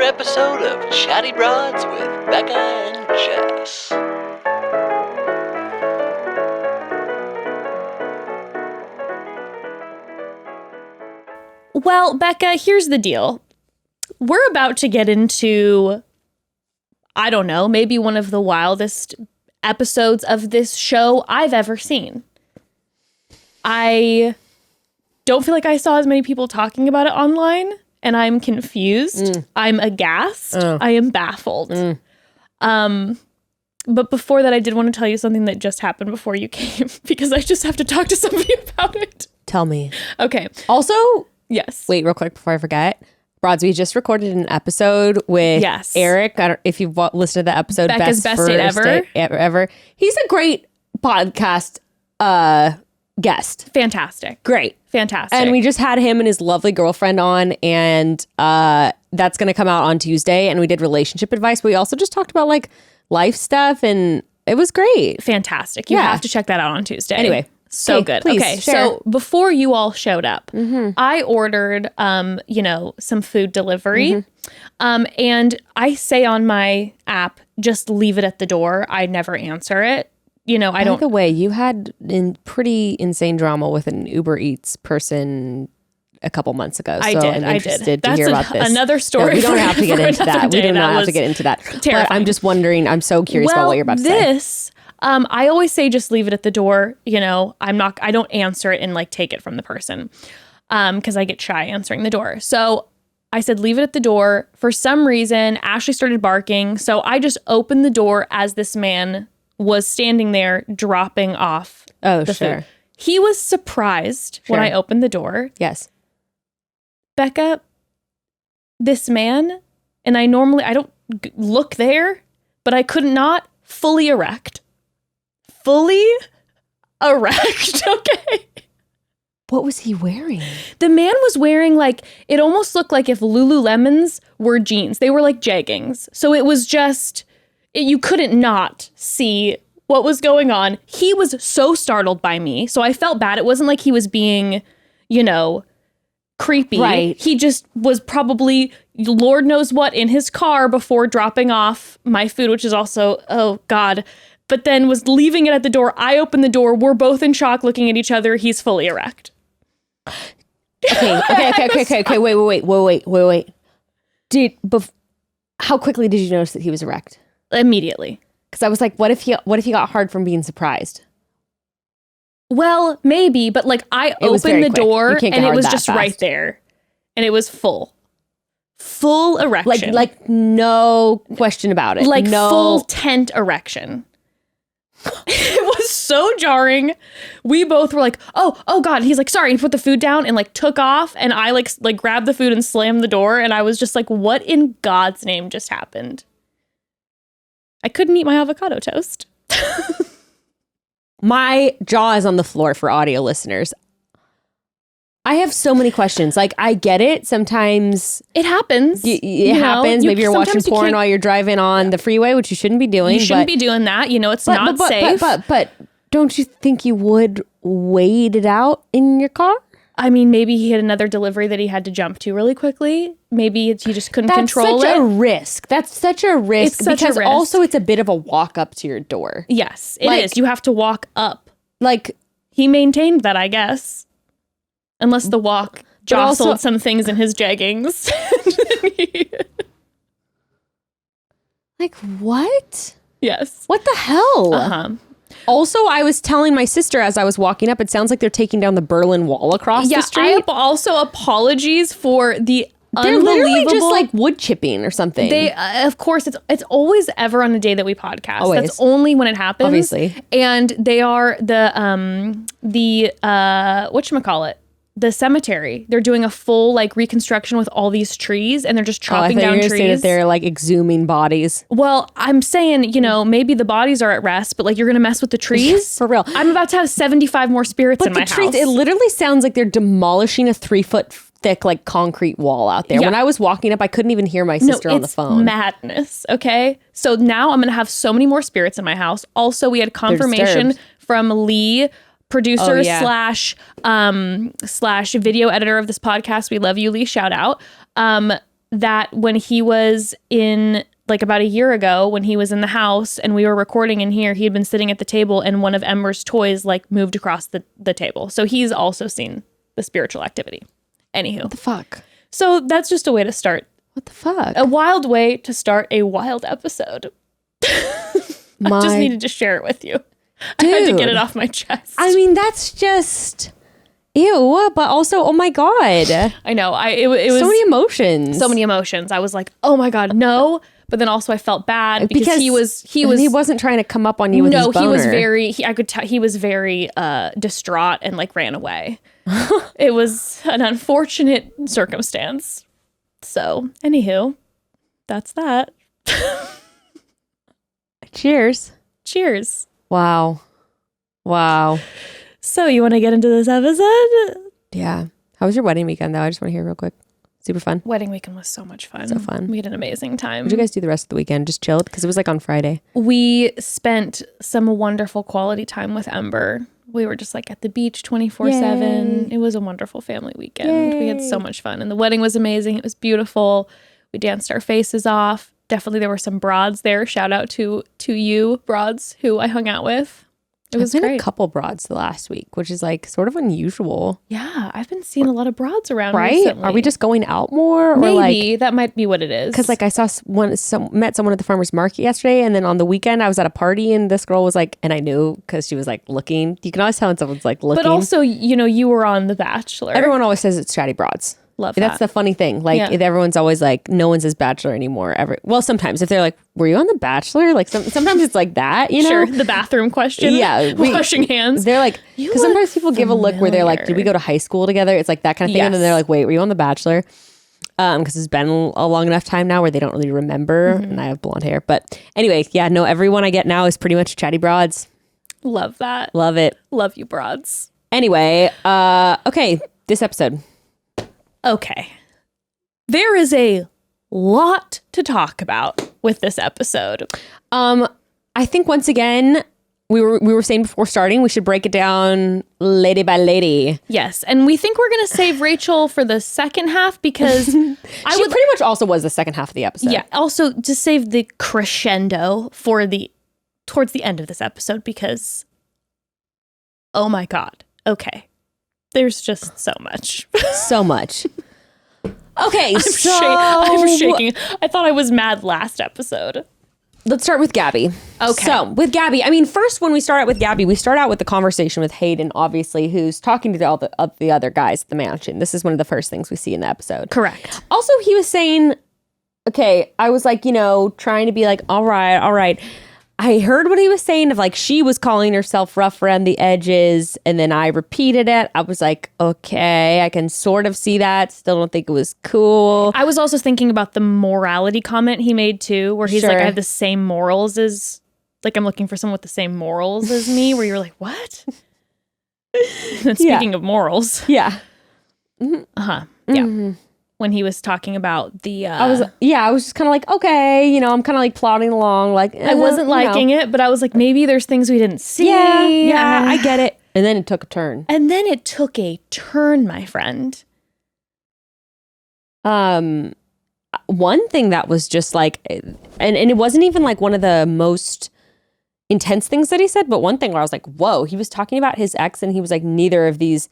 another episode of Chatty Broads with Becca and Jess. Well, Becca, here's the deal. We're about to get into, I don't know, maybe one of the wildest episodes of this show I've ever seen. I don't feel like I saw as many people talking about it online, and I'm confused. I'm aghast. I am baffled. But before that, I did want to tell you something that just happened before you came, because I just have to talk to somebody about it. Tell me. Okay. Also, yes. Wait, real quick before I forget. Broads, we just recorded an episode with Eric. I don't if you've listened to the episode. Becca's best date ever. He's a great podcast guest. Fantastic. Great. Fantastic. And we just had him and his lovely girlfriend on, and that's going to come out on Tuesday. And we did relationship advice, but we also just talked about like life stuff, and it was great. Fantastic. You have to check that out on Tuesday. Anyway. So good. Please, okay, share. so before you all showed up, I ordered, some food delivery, and I say on my app, just leave it at the door. I never answer it. I don't. By the way, you had pretty insane drama with an Uber Eats person a couple months ago. I so did. I'm interested to That's hear about this. Another story. No, we don't have to get into that. We do not have to was get into that. terrifying. But I'm just wondering. I'm so curious about what you're about to say. I always say just leave it at the door. I don't answer it and like take it from the person because I get shy answering the door. So I said, leave it at the door. For some reason, Ashley started barking. So I just opened the door as this man was standing there dropping off the food. He was surprised when I opened the door. Yes. Becca, this man, and I don't look there, but I could not fully erect. Okay. What was he wearing? The man was wearing it almost looked like if Lululemons were jeans. They were like jeggings. So it was just, you couldn't not see what was going on. He was so startled by me. So I felt bad. It wasn't like he was being, creepy. Right. He just was probably Lord knows what in his car before dropping off my food, which is also, oh God, but then was leaving it at the door. I opened the door. We're both in shock looking at each other. He's fully erect. Okay. Wait. How quickly did you notice that he was erect? Immediately. Because I was like, what if he got hard from being surprised? Well, maybe, but I opened the door and it was just fast. right there. And it was full erection. Like no question about it. Full tent erection. It was so jarring. We both were like, oh God. He's like, sorry. He put the food down and took off. And I grabbed the food and slammed the door. And I was just like, what in God's name just happened? I couldn't eat my avocado toast. My jaw is on the floor for audio listeners. I have so many questions. I get it. Sometimes it happens. It happens. Maybe you're watching porn while you're driving on the freeway, which you shouldn't be doing. You shouldn't be doing that. It's not safe. But don't you think you would wait it out in your car? I mean, maybe he had another delivery that he had to jump to really quickly. Maybe he just couldn't control it. That's such a risk. Because also it's a bit of a walk up to your door. Yes, it is. You have to walk up. Like he maintained that, I guess. Unless the walk jostled some things in his jeggings. What? Yes. What the hell? Uh-huh. Also, I was telling my sister as I was walking up, it sounds like they're taking down the Berlin Wall across the street. Also apologies for the they're literally just wood chipping or something. They, of course, it's always ever on the day that we podcast. Always. That's only when it happens. Obviously. And they are the whatchamacallit? The cemetery. They're doing a full reconstruction with all these trees, and they're just chopping down trees. Say that they're exhuming bodies. Well, I'm saying, maybe the bodies are at rest, but you're gonna mess with the trees for real. I'm about to have 75 more spirits in my house. But the trees, it literally sounds like they're demolishing a 3-foot thick concrete wall out there. Yeah. When I was walking up, I couldn't even hear my sister on the phone. Madness. Okay, so now I'm gonna have so many more spirits in my house. Also, we had confirmation from Lee, producer slash video editor of this podcast. We love you, Lee. Shout out. that when he was in, like about a year ago, when he was in the house and we were recording in here, he had been sitting at the table and one of Ember's toys like moved across the table. So he's also seen the spiritual activity. Anywho. What the fuck? So that's just a way to start. What the fuck? A wild way to start a wild episode. I just needed to share it with you. Dude. I had to get it off my chest. I mean, that's just ew, but also, oh my God. I know. It was so many emotions. So many emotions. I was like, oh my God, no. But then also I felt bad because he wasn't trying to come up on you with his boner. No, he was very, I could tell he was very distraught and like ran away. It was an unfortunate circumstance. So, anywho, that's that. Cheers. Cheers. Wow. So, you want to get into this episode? Yeah. How was your wedding weekend, though? I just want to hear real quick. Super fun. Wedding weekend was so much fun. So fun. We had an amazing time. What did you guys do the rest of the weekend? Just chilled? Because it was like on Friday. We spent some wonderful quality time with Ember. We were just like at the beach 24/7. It was a wonderful family weekend. Yay. We had so much fun. And the wedding was amazing. It was beautiful. We danced our faces off. Definitely there were some broads there. Shout out to you, broads, who I hung out with. It was I've been great. a couple broads the last week, which is like sort of unusual. Yeah, I've been seeing a lot of broads around right? recently. Are we just going out more? Or Maybe. like, that might be what it is. because like I saw met someone at the farmer's market yesterday, and then on the weekend I was at a party and this girl was like, and I knew because she was like looking. You can always tell when someone's like looking. But also, you were on The Bachelor. Everyone always says it's chatty broads. Love That's that. the funny thing. Like everyone's always like, no one says Bachelor anymore. Well, sometimes if they're like, were you on The Bachelor? Like sometimes it's like that, you know? Sure, the bathroom question. Yeah. Washing hands. They're like, because sometimes people give a look where they're like, did we go to high school together? It's like that kind of thing. Yes. And then they're like, wait, were you on The Bachelor? Because it's been a long enough time now where they don't really remember. And I have blonde hair. But anyway, yeah, no, everyone I get now is pretty much chatty broads. Love that. Love it. Love you, broads. Anyway, okay, this episode. Okay. There is a lot to talk about with this episode. I think once again, we were saying before starting, we should break it down lady by lady. Yes, and we think we're going to save Rachel for the second half because She pretty much also was the second half of the episode. Yeah, also to save the crescendo for towards the end of this episode because oh my God. Okay. There's just so much. So much. Okay, I'm shaking. I thought I was mad last episode. Let's start with Gabby. Okay. So with Gabby, I mean, first when we start out with Gabby, we start out with the conversation with Hayden, obviously, who's talking to all the other guys at the mansion. This is one of the first things we see in the episode. Correct. Also, he was saying, okay, I was like, trying to be like, all right. I heard what he was saying of like, she was calling herself rough around the edges. And then I repeated it. I was like, okay, I can sort of see that. Still don't think it was cool. I was also thinking about the morality comment he made too, where he's like, I have the same morals as, like, I'm looking for someone with the same morals as me, where you're like, what? And speaking of morals. Yeah. Mm-hmm. Uh-huh. Yeah. Mm-hmm. When he was talking about the... I was just kind of like, okay, I'm kind of like plodding along. Like, I wasn't liking it, but I was like, maybe there's things we didn't see. Yeah, I get it. And then it took a turn. My friend. One thing that was just like, and it wasn't even like one of the most intense things that he said, but one thing where I was like, whoa, he was talking about his ex and he was like, neither of these...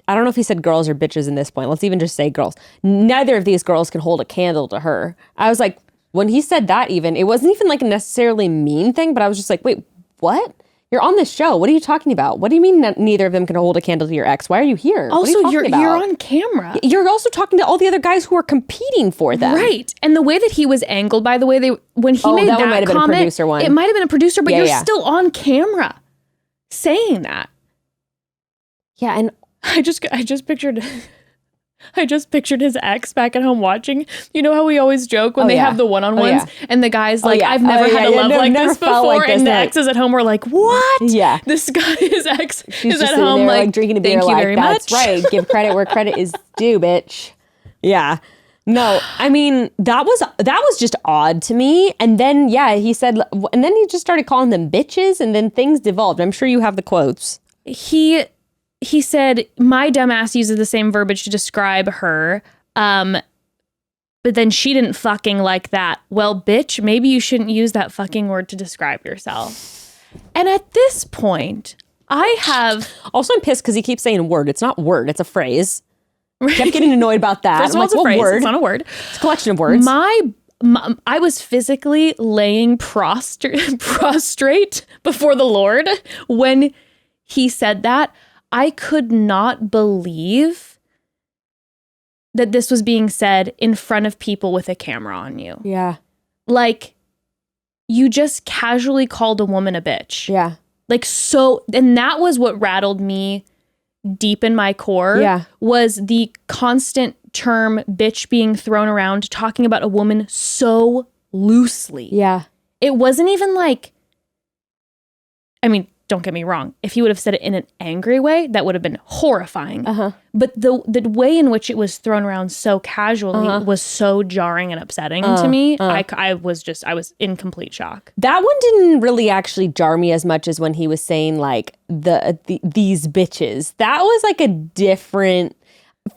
I don't know if he said girls or bitches in this point. Let's even just say girls. Neither of these girls can hold a candle to her. I was like, when he said that even, it wasn't even like a necessarily mean thing, but I was just like, wait, what? You're on this show. What are you talking about? What do you mean that neither of them can hold a candle to your ex? Why are you here? Also, you're on camera. You're also talking to all the other guys who are competing for them. Right. And the way that he was angled, by the way, when he made that one might have comment, been a producer one. It might have been a producer, but you're yeah. still on camera saying that. Yeah, and I just pictured his ex back at home watching. You know how we always joke when they have the one-on-ones and the guy's like, I've never had a love like this before. Like this, and the ex is at home. We're like, what? Yeah. This guy, his ex, She's is just at home there, like drinking a beer. Thank you like, very that's much. Right. Give credit where credit is due, bitch. Yeah. No, I mean, that was just odd to me. And then, he said, and then he just started calling them bitches and then things devolved. I'm sure you have the quotes. He said, my dumbass uses the same verbiage to describe her. But then she didn't fucking like that. Well, bitch, maybe you shouldn't use that fucking word to describe yourself. And at this point, I have... Also, I'm pissed because he keeps saying word. It's not word. It's a phrase. Kept getting annoyed about that. First of all, it's a phrase. Word? It's not a word. It's a collection of words. I was physically laying prostrate before the Lord when he said that. I could not believe that this was being said in front of people with a camera on you. Yeah. Like, you just casually called a woman a bitch. Yeah. Like, so, and that was what rattled me deep in my core. Yeah. Was the constant term bitch being thrown around, talking about a woman so loosely. Yeah. It wasn't even like, I mean, don't get me wrong. If he would have said it in an angry way, that would have been horrifying. But the way in which it was thrown around so casually was so jarring and upsetting to me. I was in complete shock. That one didn't really actually jar me as much as when he was saying like these bitches. That was like a different...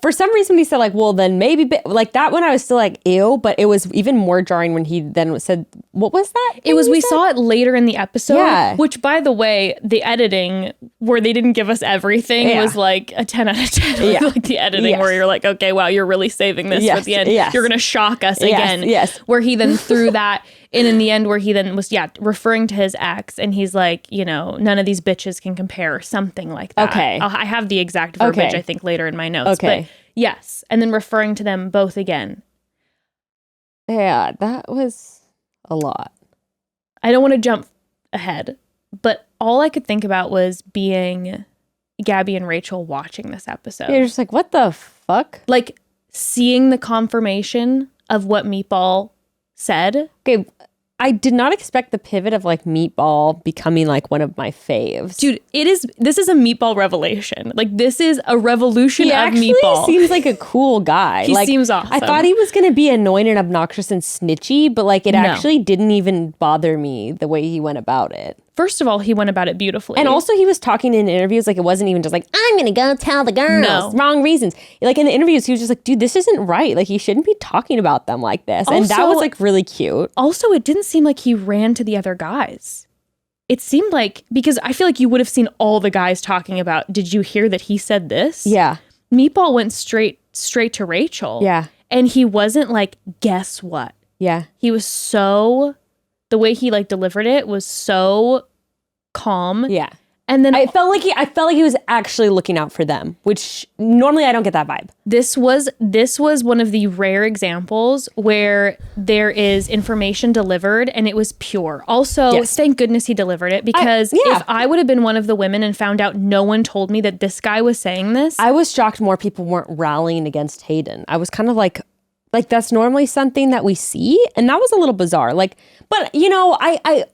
For some reason, he said like, well, then maybe like that one. I was still like, ew, but it was even more jarring when he then said, what was that? We saw it later in the episode, Yeah. Which, by the way, the editing where they didn't give us everything was like a 10 out of 10. Yeah. Like the editing where you're like, okay, wow, you're really saving this for the end. Yes. You're going to shock us again. Yes. Where he then threw that in the end where he then was, referring to his ex and he's like, you know, none of these bitches can compare, something like that. Okay. I have the exact verbiage, I think, later in my notes. Okay. But yes. And then referring to them both again. Yeah, that was a lot. I don't want to jump ahead, but all I could think about was being Gabby and Rachel watching this episode. You're just like, what the fuck? Like seeing the confirmation of what Meatball said. Okay, I did not expect the pivot of like Meatball becoming like one of my faves. Dude, this is a Meatball revelation. Like this is a revolution he of actually Meatball. seems like a cool guy. He like, seems awesome. I thought he was going to be annoying and obnoxious and snitchy, but like it actually didn't even bother me the way he went about it. First of all, he went about it beautifully. And also he was talking in interviews like it wasn't even just like, I'm going to go tell the girls. No. Wrong reasons. Like in the interviews, he was just like, dude, this isn't right. Like he shouldn't be talking about them like this. And that was like really cute. Also, it didn't seem like he ran to the other guys. It seemed like, because I feel like you would have seen all the guys talking about, did you hear that he said this? Yeah. Meatball went straight to Rachel. Yeah. And he wasn't like, guess what? Yeah. He was so, the way he like delivered it was so calm. Yeah. And then I felt like he was actually looking out for them, which normally I don't get that vibe. this was one of the rare examples where there is information delivered and it was pure. Also, thank goodness he delivered it, because if I would have been one of the women and found out no one told me that this guy was saying this. I was shocked more people weren't rallying against Hayden. I was kind of like that's normally something that we see, and that was a little bizarre. Like, but you know, I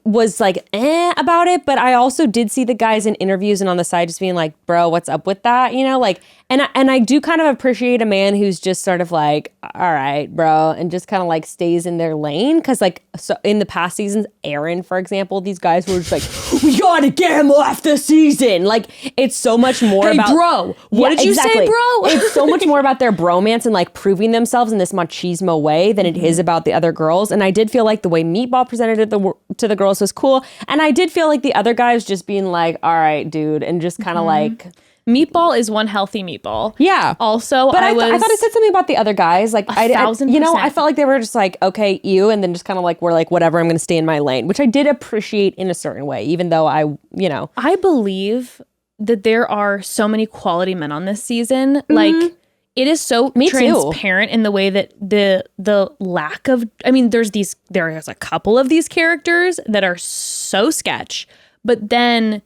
was like, about it, but I also did see the guys in interviews and on the side just being like, bro, what's up with that? You know, like, and I do kind of appreciate a man who's just sort of like, all right, bro, and just kind of like stays in their lane. Cause like, so in the past seasons, Aaron, for example, these guys were just like, we gotta get him off the season. Like, it's so much more about, bro, what did you say, bro? It's so much more about their bromance and like proving themselves in this machismo way than it is about the other girls. And I did feel like the way Meatball presented it to the girls was cool. And I did feel like the other guys just being like, all right, dude, and just kind of like... Meatball is one healthy Meatball. Yeah. Also, but I thought I said something about the other guys. Like, I 1,000%. You know, I felt like they were just like, okay, you, and then just kind of like, we're like, whatever, I'm going to stay in my lane, which I did appreciate in a certain way, even though I believe that there are so many quality men on this season. Like, it is so transparent in the way that the lack of, I mean, there is a couple of these characters that are so sketch, but then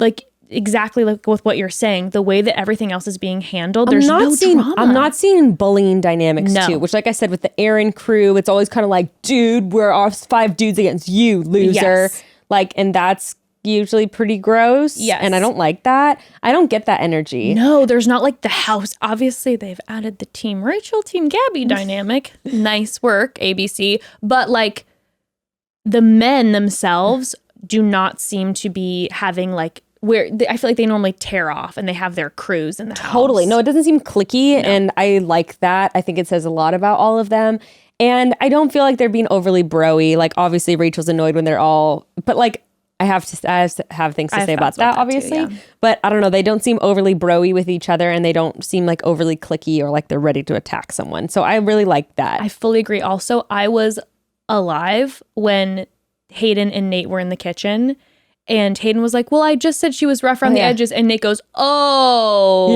like exactly like with what you're saying, the way that everything else is being handled, there's no drama. I'm not seeing bullying dynamics too, which like I said with the Aaron crew, it's always kind of like, dude, we're off 5 dudes against you, loser. Yes. Like, and that's usually pretty gross. Yes. And I don't like that. I don't get that energy. No, there's not like the house. Obviously, they've added the Team Rachel, Team Gabby dynamic. Nice work, ABC. But like the men themselves do not seem to be having like I feel like they normally tear off and they have their crews in the house. Totally. No, it doesn't seem cliquey. No. And I like that. I think it says a lot about all of them. And I don't feel like they're being overly bro-y. Like, obviously, Rachel's annoyed when they're all... But, like, I have to have things to say about that, obviously. Too, yeah. But I don't know. They don't seem overly bro-y with each other, and they don't seem, like, overly cliquey or like they're ready to attack someone. So I really like that. I fully agree. Also, I was alive when Hayden and Nate were in the kitchen. And Hayden was like, well, I just said she was rough around the edges. And Nate goes, oh,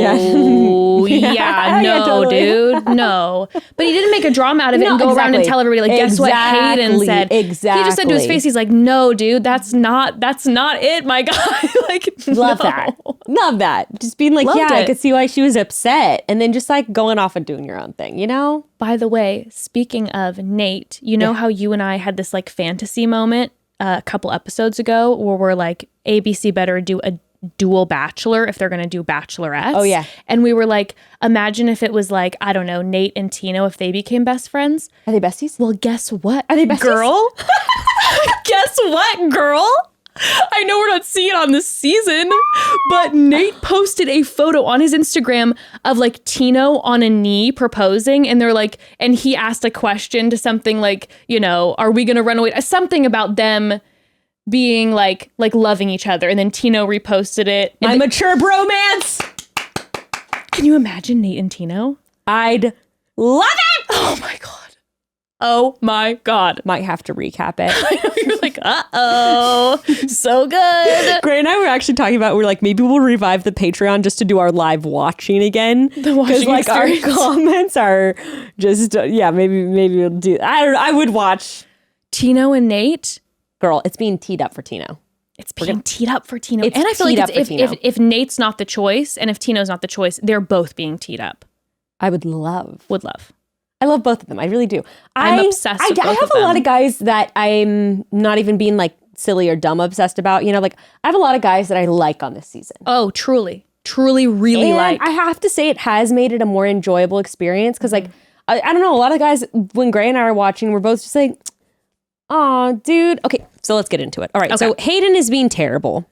yeah, no, totally. Dude, no. But he didn't make a drama out of it and go around and tell everybody, like, guess what Hayden said. Exactly. He just said to his face, he's like, no, dude, that's not it, my guy. Like, Love that. Love that. Just being like, I could see why she was upset. And then just like going off and doing your own thing, you know? By the way, speaking of Nate, you know how you and I had this like fantasy moment a couple episodes ago where we're like, ABC better do a dual Bachelor if they're going to do Bachelorettes. Oh, yeah. And we were like, imagine if it was like, I don't know, Nate and Tino, if they became best friends. Are they besties? Well, guess what? Are they besties? Girl? Guess what, girl? I know we're not seeing it on this season, but Nate posted a photo on his Instagram of like Tino on a knee proposing, and they're like, and he asked a question to something like, you know, are we gonna run away? Something about them being like loving each other, and then Tino reposted it. My mature bromance. Can you imagine Nate and Tino? I'd love it. Oh my god. Oh my god. Might have to recap it. I know, you're like, uh-oh. So good. Gray and I were actually talking about, we're like, maybe we'll revive the Patreon just to do our live watching again. The watching like experience. Our comments are just, maybe we'll do, I would watch. Tino and Nate. Girl, it's being teed up for Tino. It's being teed up for Tino. And I feel like if Nate's not the choice and if Tino's not the choice, they're both being teed up. I would love. I love both of them. I really do. I'm obsessed with both of them. I have a lot of guys that I'm not even being like silly or dumb obsessed about. You know, like I have a lot of guys that I like on this season. Oh, truly, really like. I have to say it has made it a more enjoyable experience because like, I don't know, a lot of guys, when Gray and I are watching, we're both just like, oh, dude. Okay, so let's get into it. All right, so Hayden is being terrible.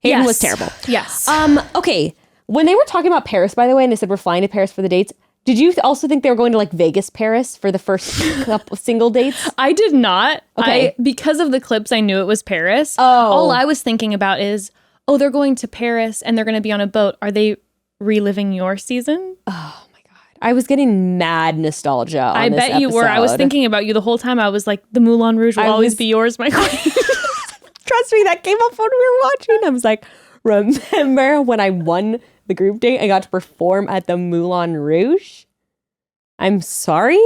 Hayden was terrible. Yes. Okay, when they were talking about Paris, by the way, and they said we're flying to Paris for the dates, did you also think they were going to like Vegas, Paris for the first couple single dates? I did not. Okay. Because of the clips, I knew it was Paris. Oh. All I was thinking about is, they're going to Paris and they're going to be on a boat. Are they reliving your season? Oh my God. I was getting mad nostalgia on I this bet you were. I was thinking about you the whole time. I was like, the Moulin Rouge will always be yours, my queen. Trust me, that came up when we were watching. I was like, remember when I won the group date, I got to perform at the Moulin Rouge. I'm sorry.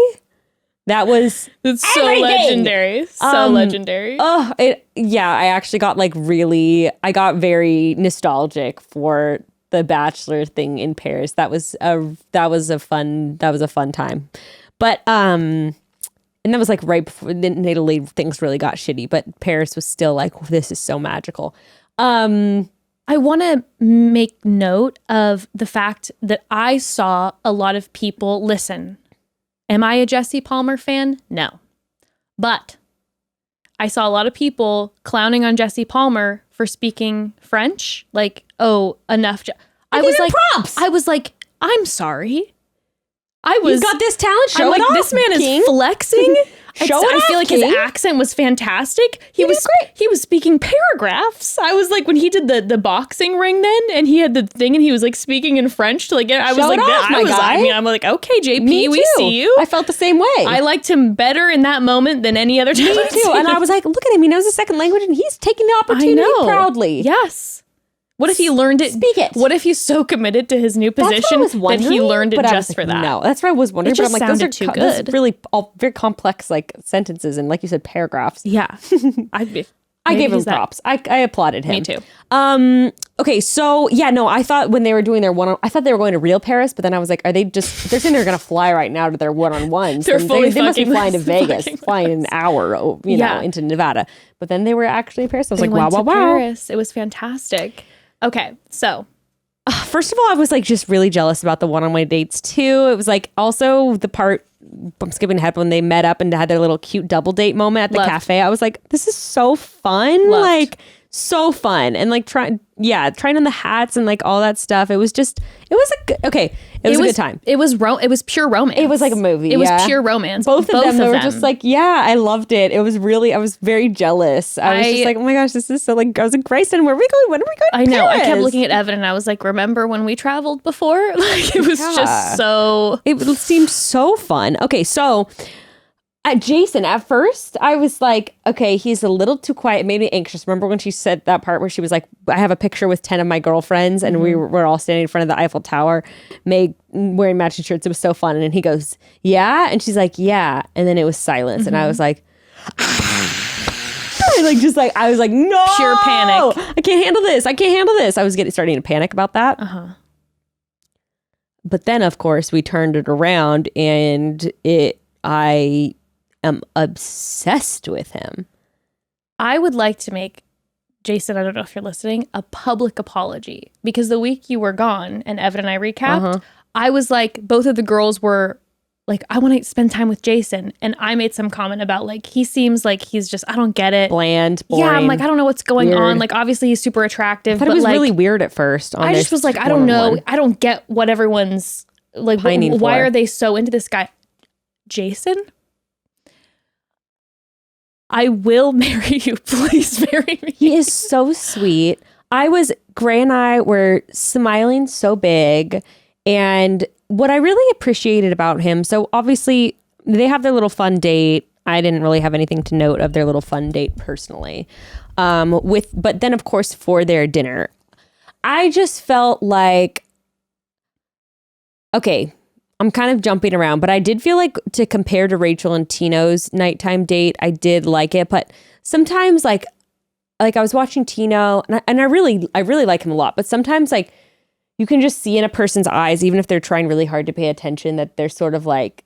That was so legendary. So legendary. Oh, I actually got I got very nostalgic for the Bachelor thing in Paris. That was a fun time. But and that was like right before in Italy things really got shitty, but Paris was still like, this is so magical. I want to make note of the fact that I saw a lot of people listen. Am I a Jesse Palmer fan? No. But I saw a lot of people clowning on Jesse Palmer for speaking French. Like, enough. I was like, props. I was like, I'm sorry. You've got this talent. Show it off. off. This man King. is flexing. I feel like King. his accent was fantastic. He was great. He was speaking paragraphs. I was like, when he did the boxing ring then, and he had the thing, and he was like speaking in French to like get. I was like, I'm like, okay, JP, we see you. I felt the same way. I liked him better in that moment than any other time. Me too. And I was like, look at him. He knows a second language, and he's taking the opportunity proudly. Yes. What if he learned it? Speak it. What if he's so committed to his new position that he learned it just for that? No, that's what I was wondering. It just but I'm like, sounded too good. Those really all very complex like sentences and like you said, paragraphs. Yeah, I gave him props. I applauded him. Me too. Okay, so I thought when they were doing their I thought they were going to real Paris, but then I was like, they're saying they're going to fly right now to their one-on-ones. They must be flying to Vegas, flying an hour, into Nevada. But then they were actually in Paris. I was like, wow. Paris. It was fantastic. Okay, so first of all, I was like just really jealous about the one-on-one dates too. It was like also the part, I'm skipping ahead, when they met up and had their little cute double date moment at the cafe. I was like, this is so fun. Like so fun. And like trying on the hats and like all that stuff. It was a good time. It was pure romance. It was like a movie. It was pure romance. Both of them were just like, I loved it. It was really, I was very jealous. I was just like, oh my gosh, this is so like, I was like, Grayson, where are we going? When are we going to I know. Paris? I kept looking at Evan and I was like, remember when we traveled before? Like, it was just so. It seemed so fun. Okay, so Jason, at first, I was like, okay, he's a little too quiet. It made me anxious. Remember when she said that part where she was like, I have a picture with 10 of my girlfriends and we were all standing in front of the Eiffel Tower, wearing matching shirts. It was so fun. And then he goes, yeah? And she's like, yeah. And then it was silence. And I was like, I was like, no! Pure panic. I can't handle this. I was starting to panic about that. Uh-huh. But then, of course, we turned it around and I am obsessed with him. I would like to make, Jason, I don't know if you're listening, a public apology. Because the week you were gone and Evan and I recapped, I was like, both of the girls were like, I want to spend time with Jason. And I made some comment about like, he seems like he's just, I don't get it. Bland, boring. Yeah, I'm like, I don't know what's going weird. on. Like, obviously he's super attractive. But it was like, really weird at first. I just was like, I don't know. I don't get what everyone's like, why are they so into this guy? Jason? I will marry you. Please marry me. He is so sweet. Gray and I were smiling so big. And what I really appreciated about him, so obviously they have their little fun date. I didn't really have anything to note of their little fun date personally. But then of course for their dinner, I just felt like, okay, I'm kind of jumping around, but I did feel like to compare to Rachel and Tino's nighttime date, I did like it. But sometimes like I was watching Tino and I really like him a lot, but sometimes like you can just see in a person's eyes, even if they're trying really hard to pay attention, that they're sort of like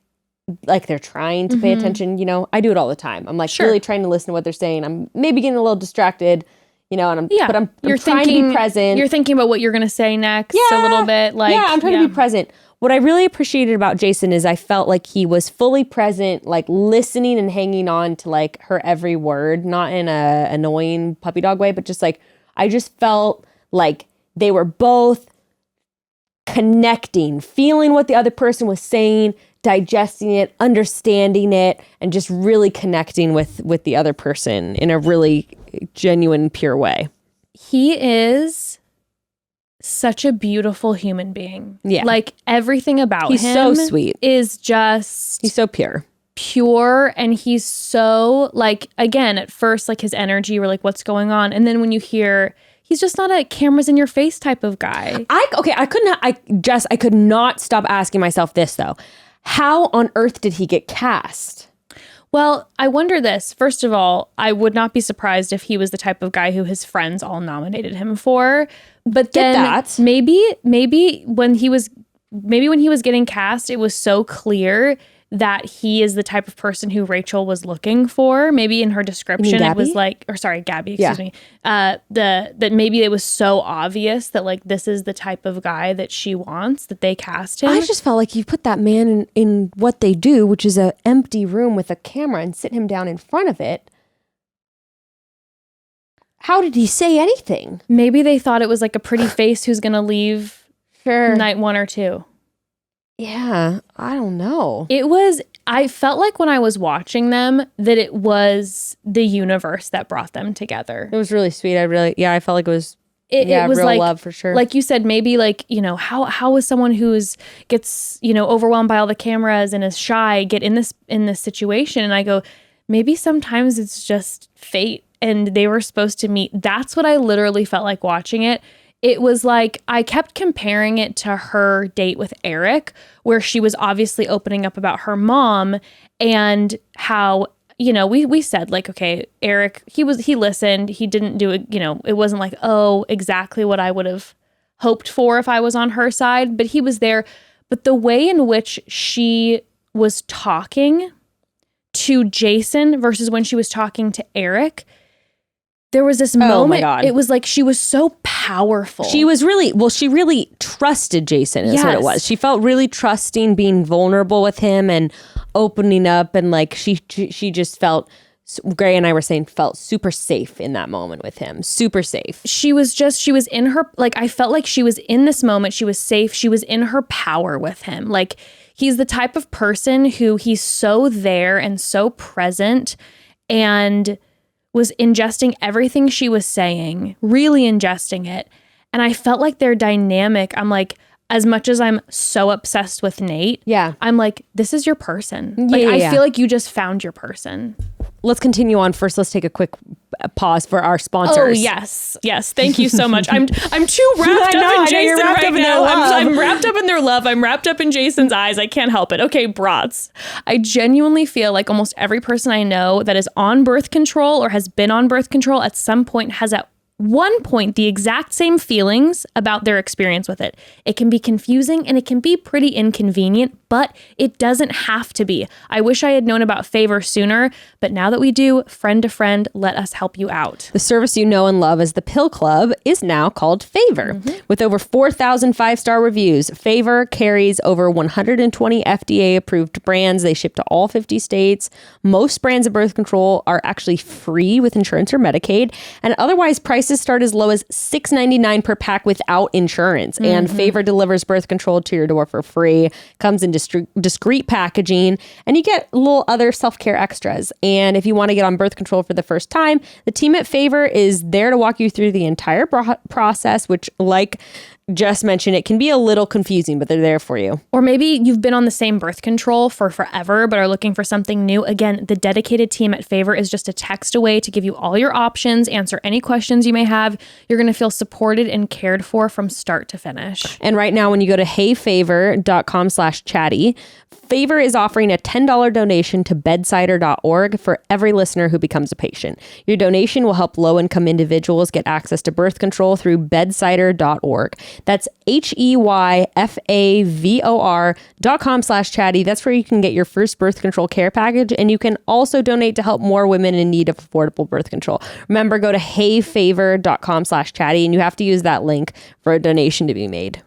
they're trying to pay attention. You know, I do it all the time. I'm like really trying to listen to what they're saying. I'm maybe getting a little distracted, you know, and I'm trying to be present. You're thinking about what you're going to say next a little bit. Like, I'm trying to be present. What I really appreciated about Jason is I felt like he was fully present, like listening and hanging on to like her every word, not in a annoying puppy dog way, but just like, I just felt like they were both connecting, feeling what the other person was saying, digesting it, understanding it, and just really connecting with the other person in a really genuine, pure way. He is such a beautiful human being. Yeah. Like everything about him. He's so sweet. Is just. He's so pure. Pure. And he's so like, again, at first, like his energy, you were like, what's going on? And then when you hear, he's just not a cameras in your face type of guy. I could not stop asking myself this though. How on earth did he get cast? Well, I wonder this. First of all, I would not be surprised if he was the type of guy who his friends all nominated him for. But then maybe when he was getting cast, it was so clear that he is the type of person who Rachel was looking for. Maybe in her description it was like, or sorry, Gabby, excuse me. That maybe it was so obvious that like this is the type of guy that she wants, that they cast him. I just felt like you put that man in what they do, which is an empty room with a camera, and sit him down in front of it. How did he say anything? Maybe they thought it was like a pretty face who's gonna leave night 1 or 2. Yeah, I don't know. I felt like when I was watching them that it was the universe that brought them together. It was really sweet. I felt like it was was real like, love for sure. Like you said, maybe like, you know, how is someone gets, you know, overwhelmed by all the cameras and is shy get in this situation? And I go, maybe sometimes it's just fate and they were supposed to meet. That's what I literally felt like watching it. It was like, I kept comparing it to her date with Eric, where she was obviously opening up about her mom and how, you know, we said like, okay, Eric, he listened, he didn't do it, you know, it wasn't like, oh, exactly what I would have hoped for if I was on her side, but he was there. But the way in which she was talking to Jason versus when she was talking to Eric, there was this moment. My God. It was like she was so powerful. She really trusted Jason is what it was. She felt really trusting, being vulnerable with him and opening up, and like she just felt Gray and I were saying felt super safe in that moment with him. Super safe. She was in her, like, I felt like she was in this moment. She was safe. She was in her power with him. Like, he's the type of person who he's so there and so present and was ingesting everything she was saying, really ingesting it. And I felt like their dynamic, I'm like, as much as I'm so obsessed with Nate, I'm like, this is your person. Like, I feel like you just found your person. Let's continue on. First, let's take a quick pause for our sponsors. Oh, yes. Yes. Thank you so much. I'm too wrapped up in Jason right now. I'm wrapped up in their love. I'm wrapped up in Jason's eyes. I can't help it. Okay, brats. I genuinely feel like almost every person I know that is on birth control or has been on birth control at some point has at one point the exact same feelings about their experience with it. It can be confusing and it can be pretty inconvenient, but it doesn't have to be. I wish I had known about Favor sooner, but now that we do, friend to friend, let us help you out. The service you know and love as the Pill Club is now called Favor. With over 4,000 5-star reviews, Favor carries over 120 FDA-approved brands. They ship to all 50 states. Most brands of birth control are actually free with insurance or Medicaid, and otherwise prices start as low as $6.99 per pack without insurance. And Favor delivers birth control to your door for free. Comes in discreet packaging, and you get little other self-care extras. And if you want to get on birth control for the first time, the team at Favor is there to walk you through the entire process, which, like just mentioned, it can be a little confusing, but they're there for you. Or maybe you've been on the same birth control for forever, but are looking for something new. Again, the dedicated team at Favor is just a text away to give you all your options, answer any questions you may have. You're going to feel supported and cared for from start to finish. And right now, when you go to heyfavor.com/chatty, Favor is offering a $10 donation to bedsider.org for every listener who becomes a patient. Your donation will help low-income individuals get access to birth control through bedsider.org. That's HEYFAVOR.com/chatty. That's where you can get your first birth control care package, and you can also donate to help more women in need of affordable birth control. Remember, go to heyfavor.com/chatty, and you have to use that link for a donation to be made.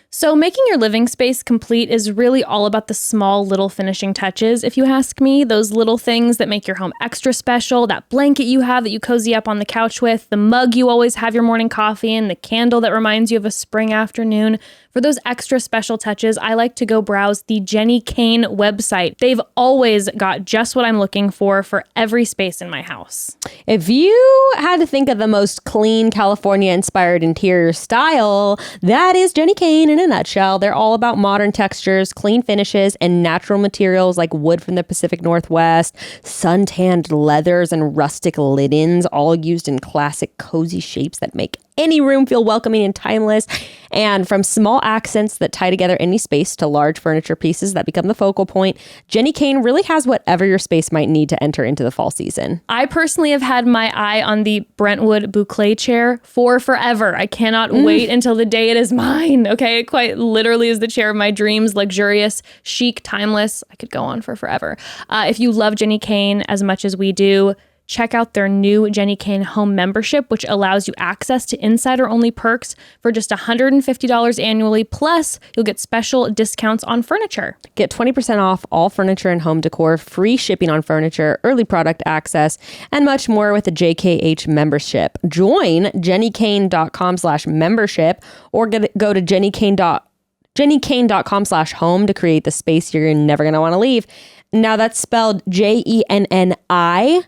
So making your living space complete is really all about the small little finishing touches, if you ask me. Those little things that make your home extra special, that blanket you have that you cozy up on the couch with, the mug you always have your morning coffee in, the candle that reminds you of a spring afternoon. For those extra special touches, I like to go browse the Jenny Kane website. They've always got just what I'm looking for every space in my house. If you had to think of the most clean California-inspired interior style, that is Jenny Kane in a nutshell. They're all about modern textures, clean finishes, and natural materials like wood from the Pacific Northwest, sun-tanned leathers, and rustic linens, all used in classic cozy shapes that make any room feel welcoming and timeless. And from small accents that tie together any space to large furniture pieces that become the focal point, Jenny Kane really has whatever your space might need to enter into the fall season. I personally have had my eye on the Brentwood boucle chair for forever. I cannot wait until the day it is mine. Okay, it quite literally is the chair of my dreams, luxurious, chic, timeless. I could go on for forever. If you love Jenny Kane as much as we do, check out their new Jenny Kane home membership, which allows you access to insider-only perks for just $150 annually. Plus, you'll get special discounts on furniture. Get 20% off all furniture and home decor, free shipping on furniture, early product access, and much more with the JKH membership. Join jennykane.com/membership or go to jennykane.com/home to create the space you're never going to want to leave. Now that's spelled JENNIKAYNE.com/home.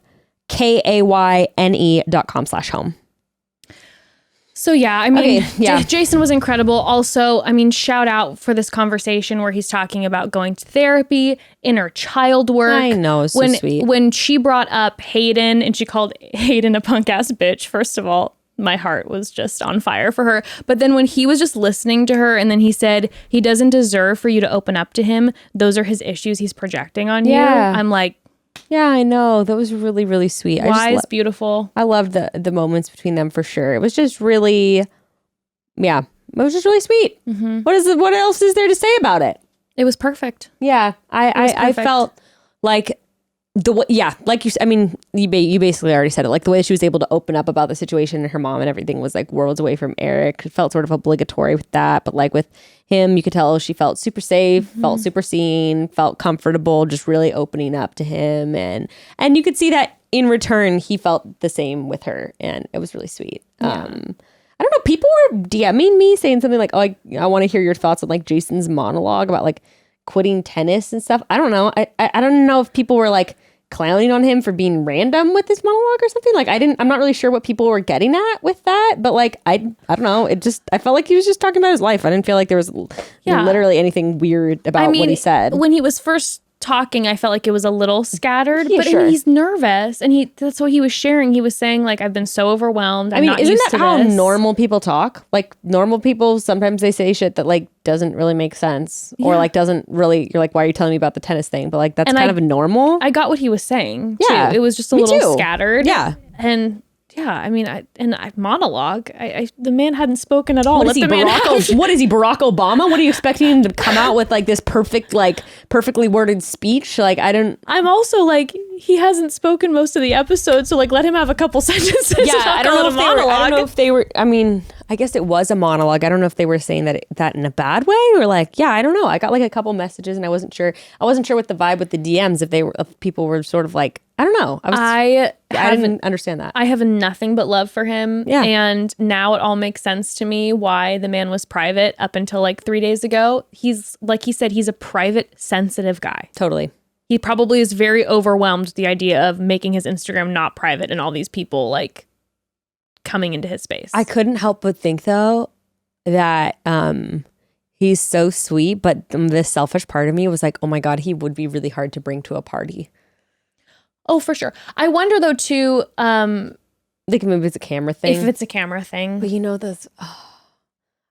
So yeah, I mean, Jason was incredible. Also, I mean, shout out for this conversation where he's talking about going to therapy, inner child work. I know, it's so sweet. When she brought up Hayden and she called Hayden a punk ass bitch, first of all, my heart was just on fire for her. But then when he was just listening to her and then he said, he doesn't deserve for you to open up to him. Those are his issues he's projecting on you. I'm like, yeah, I know. That was really, really sweet. Wise, beautiful. I loved the moments between them for sure. It was just really, it was just really sweet. Mm-hmm. What else is there to say about it? It was perfect. Yeah, I felt like like you. I mean, you basically already said it. Like the way she was able to open up about the situation and her mom and everything was like worlds away from Eric. It felt sort of obligatory with that, but like with him, you could tell she felt super safe, felt super seen, felt comfortable, just really opening up to him, and you could see that in return, he felt the same with her, and it was really sweet. Yeah. I don't know. People were DMing me saying something like, "Oh, I want to hear your thoughts on like Jason's monologue about like quitting tennis and stuff." I don't know. I don't know if people were like clowning on him for being random with his monologue or something. Like I'm not really sure what people were getting at with that, but like I don't know. I felt like he was just talking about his life. I didn't feel like there was literally anything weird about what he said. When he was first talking, I felt like it was a little scattered, Yeah, but sure. he's nervous, and that's what he was sharing. He was saying like, I've been so overwhelmed. I'm not isn't used that to how this. normal people talk? Like normal people, sometimes they say shit that like doesn't really make sense or like doesn't really, you're like, why are you telling me about the tennis thing? But like, that's kind of normal. I got what he was saying Yeah, too. It was just a me little too. scattered. Yeah. And yeah, I mean, monologue. The man hadn't spoken at all. What is he, Barack Obama? What are you expecting him to come out with like this perfectly worded speech? Like, I'm also like, he hasn't spoken most of the episode, so like, let him have a couple sentences. Yeah, I don't know if they were. I mean, I guess it was a monologue. I don't know if they were saying that in a bad way or like, yeah, I don't know. I got like a couple messages and I wasn't sure what the vibe with the DMs if people were sort of like, I don't know. I didn't understand that. I have nothing but love for him. Yeah. And now it all makes sense to me why the man was private up until like 3 days ago. He's, like he said, he's a private, sensitive guy. Totally. He probably is very overwhelmed with the idea of making his Instagram not private and all these people like coming into his space. I couldn't help but think though that he's so sweet, but this selfish part of me was like, oh my God, he would be really hard to bring to a party. Oh, for sure. I wonder though too, like maybe it's a camera thing. if it's a camera thing. But you know those.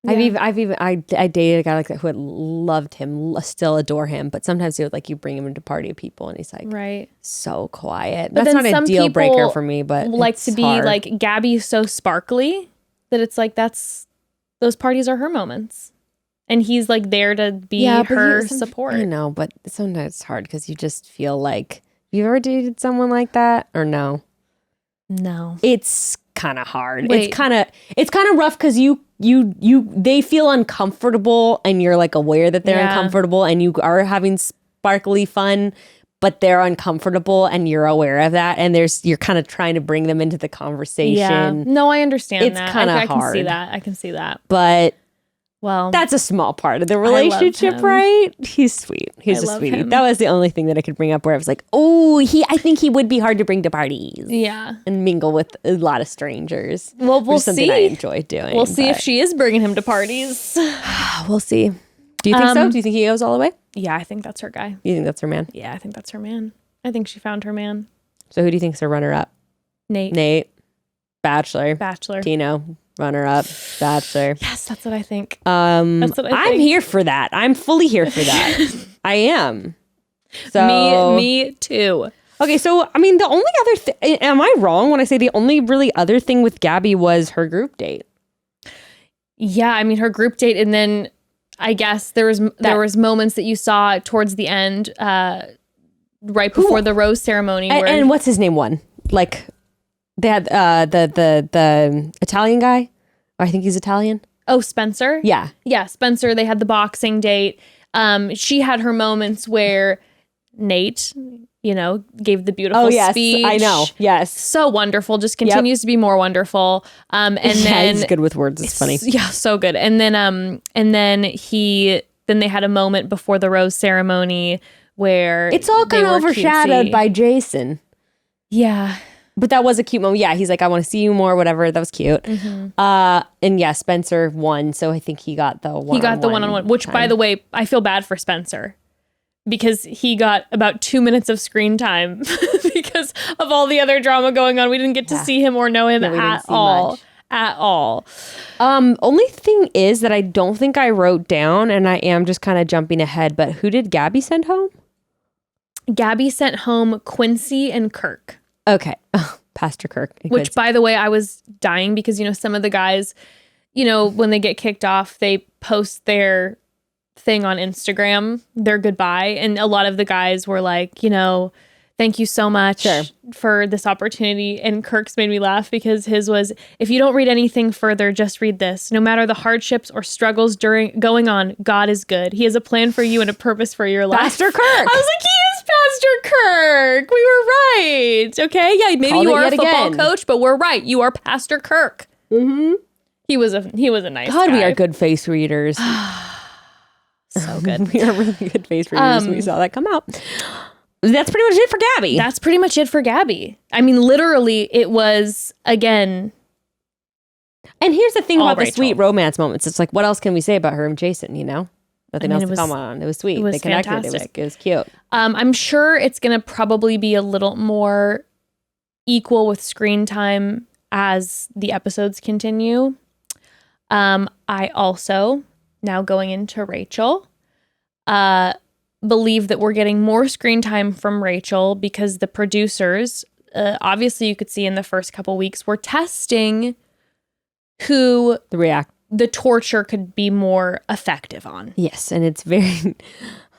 Yeah. I dated a guy like that who had loved him, still adore him, but sometimes he would like you bring him into party of people and he's like Right. so quiet. But That's then not a some deal breaker people for me, but like it's to be hard. like Gabby's so sparkly that it's like those parties are her moments. And he's like there to be her support. I know, but sometimes it's hard because you just feel like, you ever dated someone like that or no? No. It's kind of hard. Wait. It's kind of rough because they feel uncomfortable and you're like aware that they're uncomfortable and you are having sparkly fun, but they're uncomfortable and you're aware of that and you're kind of trying to bring them into the conversation. Yeah. No, I understand It's that. kinda I can see hard. that. I can see that. But Well, that's a small part of the love relationship, him. right? He's sweet. He's I a love sweetie. him. That was the only thing that I could bring up where I was like, oh, I think he would be hard to bring to parties. yeah. And mingle with a lot of strangers. Well, which we'll is something see. I enjoy doing. We'll see if but she is bringing him to parties. We'll see. Do you think so? Do you think he goes all the way? Yeah, I think that's her guy. You think that's her man? Yeah, I think that's her man. I think she found her man. So who do you think's her runner-up? Nate. Bachelor. Tino. Runner-up. Bachelor. Yes, that's what I think. That's what I I'm think. here for that. I'm fully here for that. I am. So Me too. Okay, so I mean, the only other am I wrong when I say the only really other thing with Gabby was her group date? Yeah, I mean her group date, and then I guess there was moments that you saw towards the end, right before the rose ceremony. And what's his name? Like they had the Italian guy. I think he's Italian. Oh, Spencer. Yeah, Spencer. They had the boxing date. She had her moments where Nate, gave the beautiful speech. I know. Yes, so wonderful. Just continues to be more wonderful. And then he's good with words. It's funny. Yeah, so good. And then they had a moment before the rose ceremony where it's all kind of overshadowed by Jason. Yeah. But that was a cute moment. Yeah, he's like, I want to see you more, whatever. That was cute. Mm-hmm. And yeah, Spencer won. So I think he got the one-on-one. He got the one-on-one, which, by the way, I feel bad for Spencer because he got about 2 minutes of screen time because of all the other drama going on. We didn't get to see him or know him at all. Much. At all. Only thing is that I don't think I wrote down, and I am just kind of jumping ahead, but who did Gabby send home? Gabby sent home Quincy and Kirk. Okay. Pastor Kirk. Which, by the way, I was dying because, some of the guys, when they get kicked off, they post their thing on Instagram, their goodbye. And a lot of the guys were like, thank you so much for this opportunity. And Kirk's made me laugh because his was, if you don't read anything further, just read this. No matter the hardships or struggles going on, God is good. He has a plan for you and a purpose for your life. Pastor Kirk. I was like, he is Pastor Kirk. We were right. Okay. Yeah, maybe Called you it are a yet football again. coach, but we're right. You are Pastor Kirk. Mm-hmm. He was a nice God, guy. we are good face readers. So good. We are really good face readers. We saw that come out. That's pretty much it for Gabby. That's pretty much it for Gabby. I mean, literally, it was, again... And here's the thing all about the Rachel. sweet romance moments. It's like, what else can we say about her and Jason, you know? Nothing else it to was- comment on. It was sweet. it was They connected. fantastic. It was cute. I'm sure it's going to probably be a little more equal with screen time as the episodes continue. I also, now going into Rachel, believe that we're getting more screen time from Rachel because the producers, obviously you could see in the first couple weeks, were testing who the torture could be more effective on. Yes, and it's very...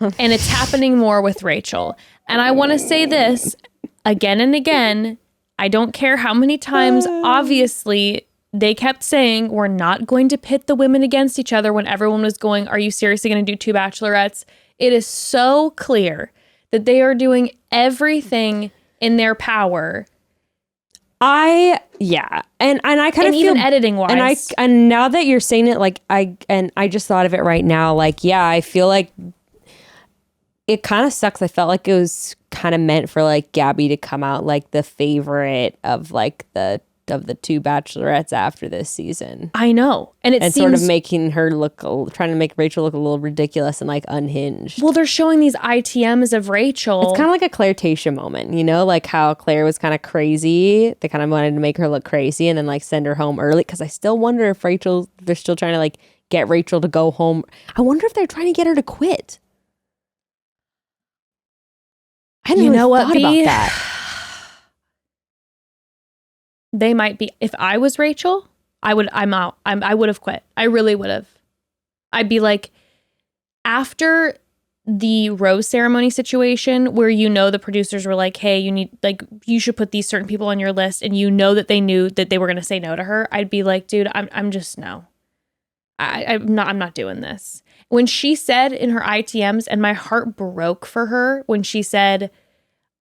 And it's happening more with Rachel. And I want to say this again and again. I don't care how many times, obviously, they kept saying, we're not going to pit the women against each other when everyone was going, are you seriously going to do 2 bachelorettes? It is so clear that they are doing everything in their power. And I kind of feel, even editing wise. and now that you're saying it, like I just thought of it right now, like, yeah, I feel like it kind of sucks. I felt like it was kind of meant for like Gabby to come out like the favorite of like the 2 bachelorettes after this season. I know. And it seems sort of making her trying to make Rachel look a little ridiculous and like unhinged. Well, they're showing these ITMs of Rachel. It's kind of like a Claire Tasha moment, you know, like how Claire was kind of crazy. They kind of wanted to make her look crazy and then like send her home early. Cause I still wonder if they're still trying to like get Rachel to go home. I wonder if they're trying to get her to quit. I hadn't really thought about that. They might be. If I was Rachel, I'm out. I would have quit. I really would have. I'd be like, after the rose ceremony situation where, you know, the producers were like, hey, you should put these certain people on your list, and you know that they knew that they were going to say no to her. I'd be like, dude, I'm just no. I'm not doing this. When she said in her ITMs, and my heart broke for her when she said,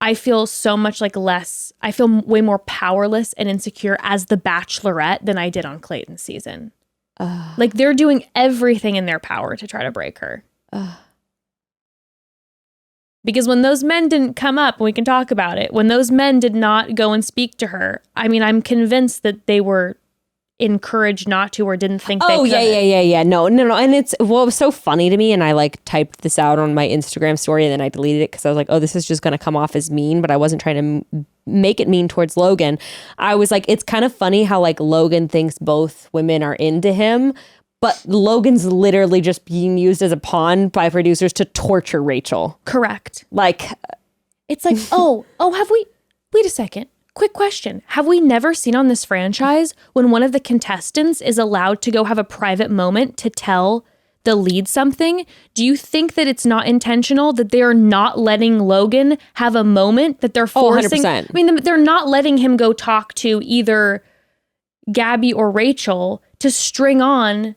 I feel so much like I feel way more powerless and insecure as the Bachelorette than I did on Clayton's season. Like, they're doing everything in their power to try to break her. Because when those men didn't come up, and we can talk about it, when those men did not go and speak to her, I mean, I'm convinced that they were encouraged not to, or didn't think they could. Yeah. No. And it was so funny to me, and I like typed this out on my Instagram story and then I deleted it because I was like, oh, this is just going to come off as mean, but I wasn't trying to make it mean towards Logan. I was like, it's kind of funny how like Logan thinks both women are into him, but Logan's literally just being used as a pawn by producers to torture Rachel. Correct. Like, it's like, wait a second. Quick question. Have we never seen on this franchise when one of the contestants is allowed to go have a private moment to tell the lead something? Do you think that it's not intentional, that they're not letting Logan have a moment, that they're forcing? 100%. I mean, they're not letting him go talk to either Gabby or Rachel to string on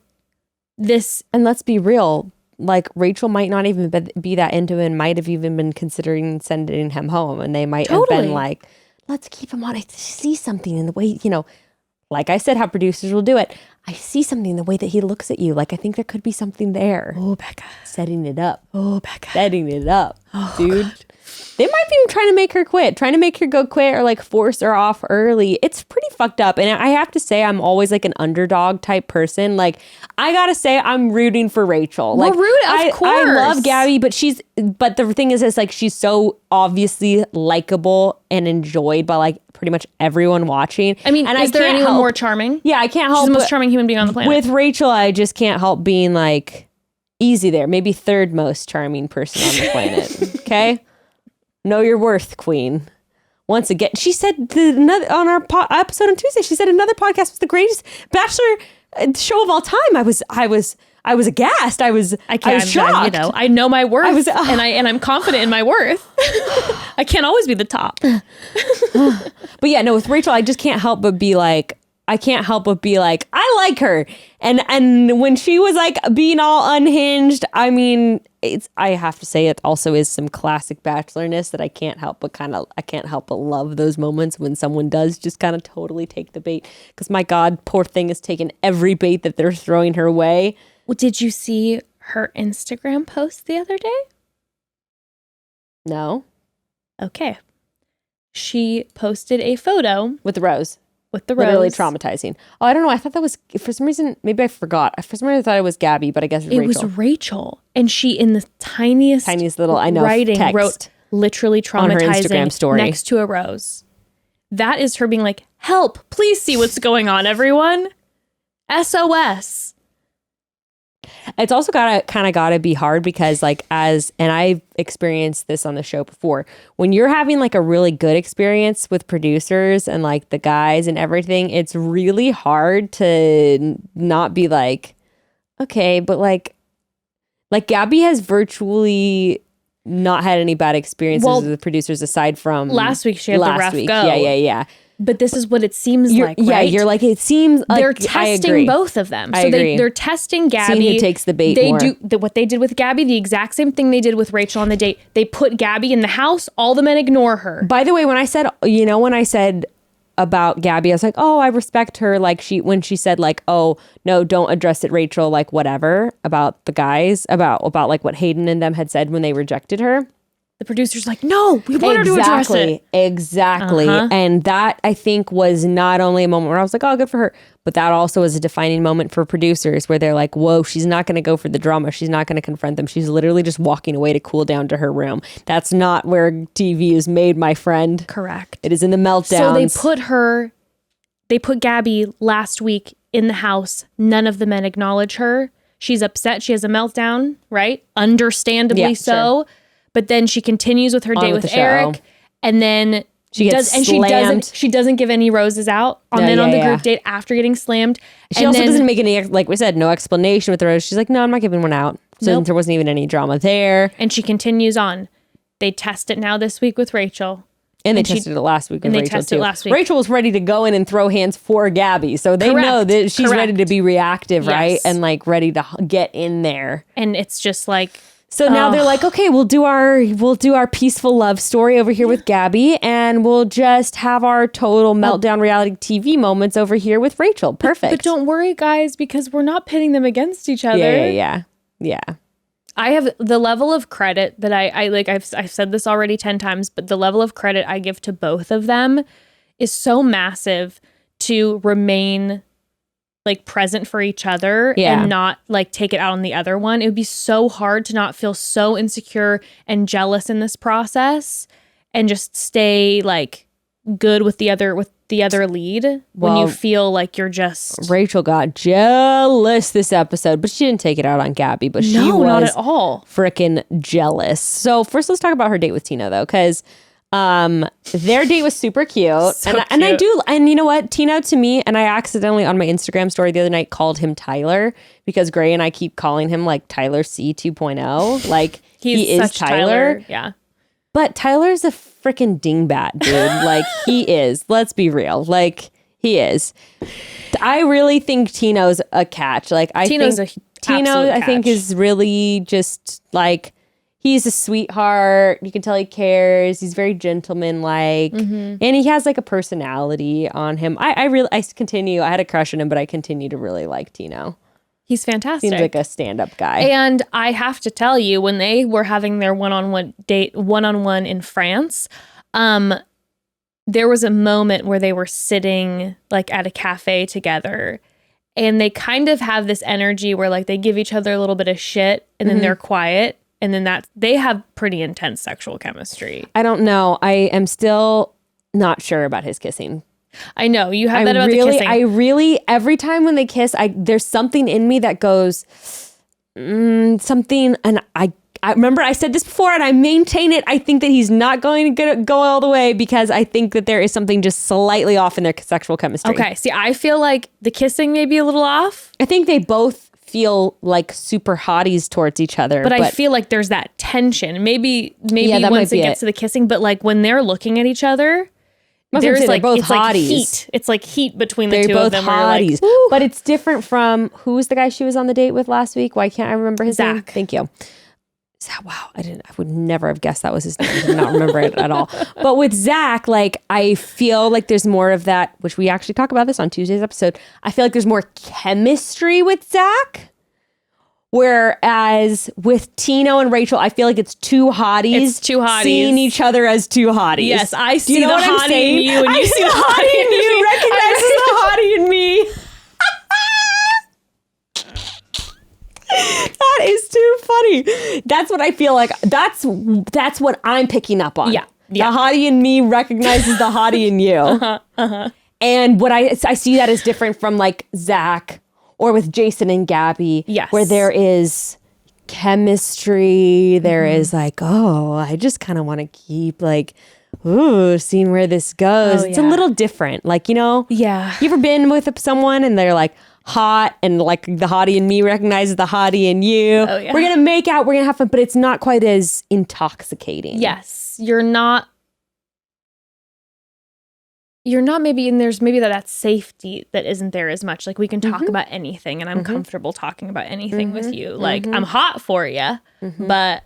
this. And let's be real, like Rachel might not even be that into him, might have even been considering sending him home, and they might have been like, let's keep him on. I see something in the way, you know, like I said, how producers will do it. I see something in the way that he looks at you. Like, I think there could be something there. Oh, Becca. Setting it up. Oh, Becca. Setting it up, dude. God. They might be trying to make her quit, trying to make her go quit or like force her off early. It's pretty fucked up. And I have to say, I'm always like an underdog type person. Like, I gotta say, I'm rooting for Rachel. Like, of course. I love Gabby, but the thing is like, she's so obviously likable and enjoyed by like pretty much everyone watching. I mean, is there anyone more charming? Yeah, I can't help. She's the most charming human being on the planet. With Rachel, I just can't help being like easy there. Maybe third most charming person on the planet. Okay. Know your worth, queen. Once again, she said on our episode on Tuesday, she said another podcast was the greatest Bachelor show of all time. I was aghast. I was shocked. You know, I know my worth, and I'm confident in my worth. I can't always be the top. But yeah, no, with Rachel, I just can't help but be like, I can't help but be like, I like her. And when she was like being all unhinged, I mean, I have to say it also is some classic bachelorness that I can't help but love those moments when someone does just kind of totally take the bait. Because my God, poor thing has taken every bait that they're throwing her way. Well, did you see her Instagram post the other day? No. Okay. She posted a photo With the rose. with the Literally rose. traumatizing. Oh, I don't know. I thought that was, for some reason, maybe I forgot. For some reason, I thought it was Gabby, but I guess it's It Rachel. was Rachel. And she, in the tiniest Little, I know, writing, text wrote literally on her traumatizing Instagram story. next to a rose. That is her being like, help, please see what's going on, everyone. SOS. It's also gotta be hard because like and I've experienced this on the show before, when you're having like a really good experience with producers and like the guys and everything, it's really hard to not be like, okay, but like Gabby has virtually not had any bad experiences with producers aside from last week she had the rough go. Yeah. But this is what it seems like, right? Yeah, you're like, it seems like they're testing both of them. I So agree. they're testing Gabby. Seeing who takes the bait They more. do what they did with Gabby, the exact same thing they did with Rachel on the date. They put Gabby in the house. All the men ignore her. By the way, when I said about Gabby, I was like, oh, I respect her. Like when she said like, oh no, don't address it, Rachel, like whatever about the guys, about like what Hayden and them had said when they rejected her. The producer's like, no, we want her to address it. Exactly. And that I think was not only a moment where I was like, oh, good for her, but that also was a defining moment for producers where they're like, whoa, she's not going to go for the drama. She's not going to confront them. She's literally just walking away to cool down to her room. That's not where TV is made, my friend. Correct. It is in the meltdowns. So they put Gabby last week in the house. None of the men acknowledge her. She's upset. She has a meltdown, right? Understandably Yeah, so. sure. But then she continues with her date with with the show. Eric, and then She gets slammed. She doesn't give any roses out on the group date after getting slammed. She also doesn't make any, like we said, no explanation with the rose. She's like, no, I'm not giving one out. So Nope. there wasn't even any drama there. And she continues on. They test it now this week with Rachel. And they tested it last week with and they Rachel tested it too. last week. Rachel was ready to go in and throw hands for Gabby. So they know that she's ready to be reactive, right? Yes. And like ready to get in there. And it's just like, so now they're like, okay, we'll do our peaceful love story over here with Gabby, and we'll just have our total meltdown reality TV moments over here with Rachel. Perfect. but don't worry, guys, because we're not pitting them against each other. Yeah. I have the level of credit that I like. I've said this already 10 times, but the level of credit I give to both of them is so massive to remain like present for each other and not like take it out on the other one. It would be so hard to not feel so insecure and jealous in this process and just stay like good with the other lead when you feel like you're just... Rachel got jealous this episode, but she didn't take it out on Gabby, but she was not at all freaking jealous. So first let's talk about her date with Tino though, because their date was super cute. And I do, and you know what, Tino to me, and I accidentally on my Instagram story the other night called him Tyler because Gray and I keep calling him like Tyler C 2.0. Like he is Tyler. Yeah. But Tyler's a freaking dingbat, dude. Like he is. Let's be real. Like he is. I really think Tino's a catch. Like Tino, I think is really just like, he's a sweetheart. You can tell he cares. He's very gentleman-like. And he has like a personality on him. I had a crush on him, but I continue to really like Tino. He's fantastic. Seems like a stand-up guy. And I have to tell you, when they were having their one-on-one in France, there was a moment where they were sitting like at a cafe together, and they kind of have this energy where like they give each other a little bit of shit and then they're quiet. And then they have pretty intense sexual chemistry. I don't know. I am still not sure about his kissing. I know. You have that about the kissing. I really, every time when they kiss, there's something in me that goes, something. And I remember I said this before and I maintain it. I think that he's not going to go all the way because I think that there is something just slightly off in their sexual chemistry. Okay. See, I feel like the kissing may be a little off. I think they both feel like super hotties towards each other. But I feel like there's that tension. Maybe that once it gets to the kissing, but like when they're looking at each other, there's like both it's hotties. like heat. It's like heat between the They're two both of them. hotties. Like, but it's different from who was the guy she was on the date with last week? Why can't I remember his name? Zach. Thank you. Wow, I would never have guessed that was his name. I did not remember it at all. But with Zach, like, I feel like there's more of that, which we actually talk about this on Tuesday's episode. I feel like there's more chemistry with Zach. Whereas with Tino and Rachel, I feel like it's two hotties. It's two hotties. Seeing each other as two hotties. yes, I see you know the hottie in you, and I you see the hottie in me. You recognize the hottie in me. That is too funny. That's what I feel like. That's what I'm picking up on. Yeah. The hottie in me recognizes the hottie in you. And what I see that as different from like Zach or with Jason and Gabby. Yes. Where there is chemistry. There is like, oh, I just kind of want to keep like, ooh, seeing where this goes. Oh, It's a yeah. little different. Like, you know, Yeah. you ever been with someone and they're like hot and like the hottie in me recognizes the hottie in you. Oh, yeah. We're going to make out, we're going to have fun, but it's not quite as intoxicating. Yes, you're not maybe, and there's maybe that safety that isn't there as much. Like we can talk about anything, and I'm comfortable talking about anything with you. Like I'm hot for you, but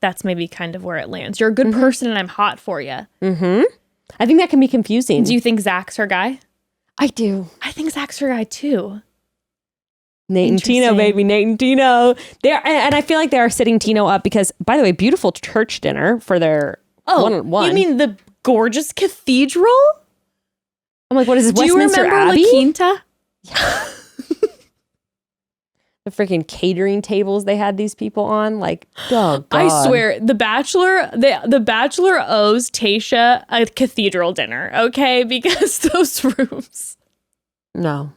that's maybe kind of where it lands. You're a good person, and I'm hot for you. I think that can be confusing. Do you think Zach's her guy? I do. I think Zach's her guy too. Nate and Tino, baby. Nate and Tino. And I feel like they are setting Tino up because, by the way, beautiful church dinner for their one-on-one. You mean the gorgeous cathedral? I'm like, what is this, Do you Westminster remember Abbey? La Quinta? The freaking catering tables they had these people on. Like, oh, God. I swear, The Bachelor owes Tayshia a cathedral dinner, okay? Because those rooms. No.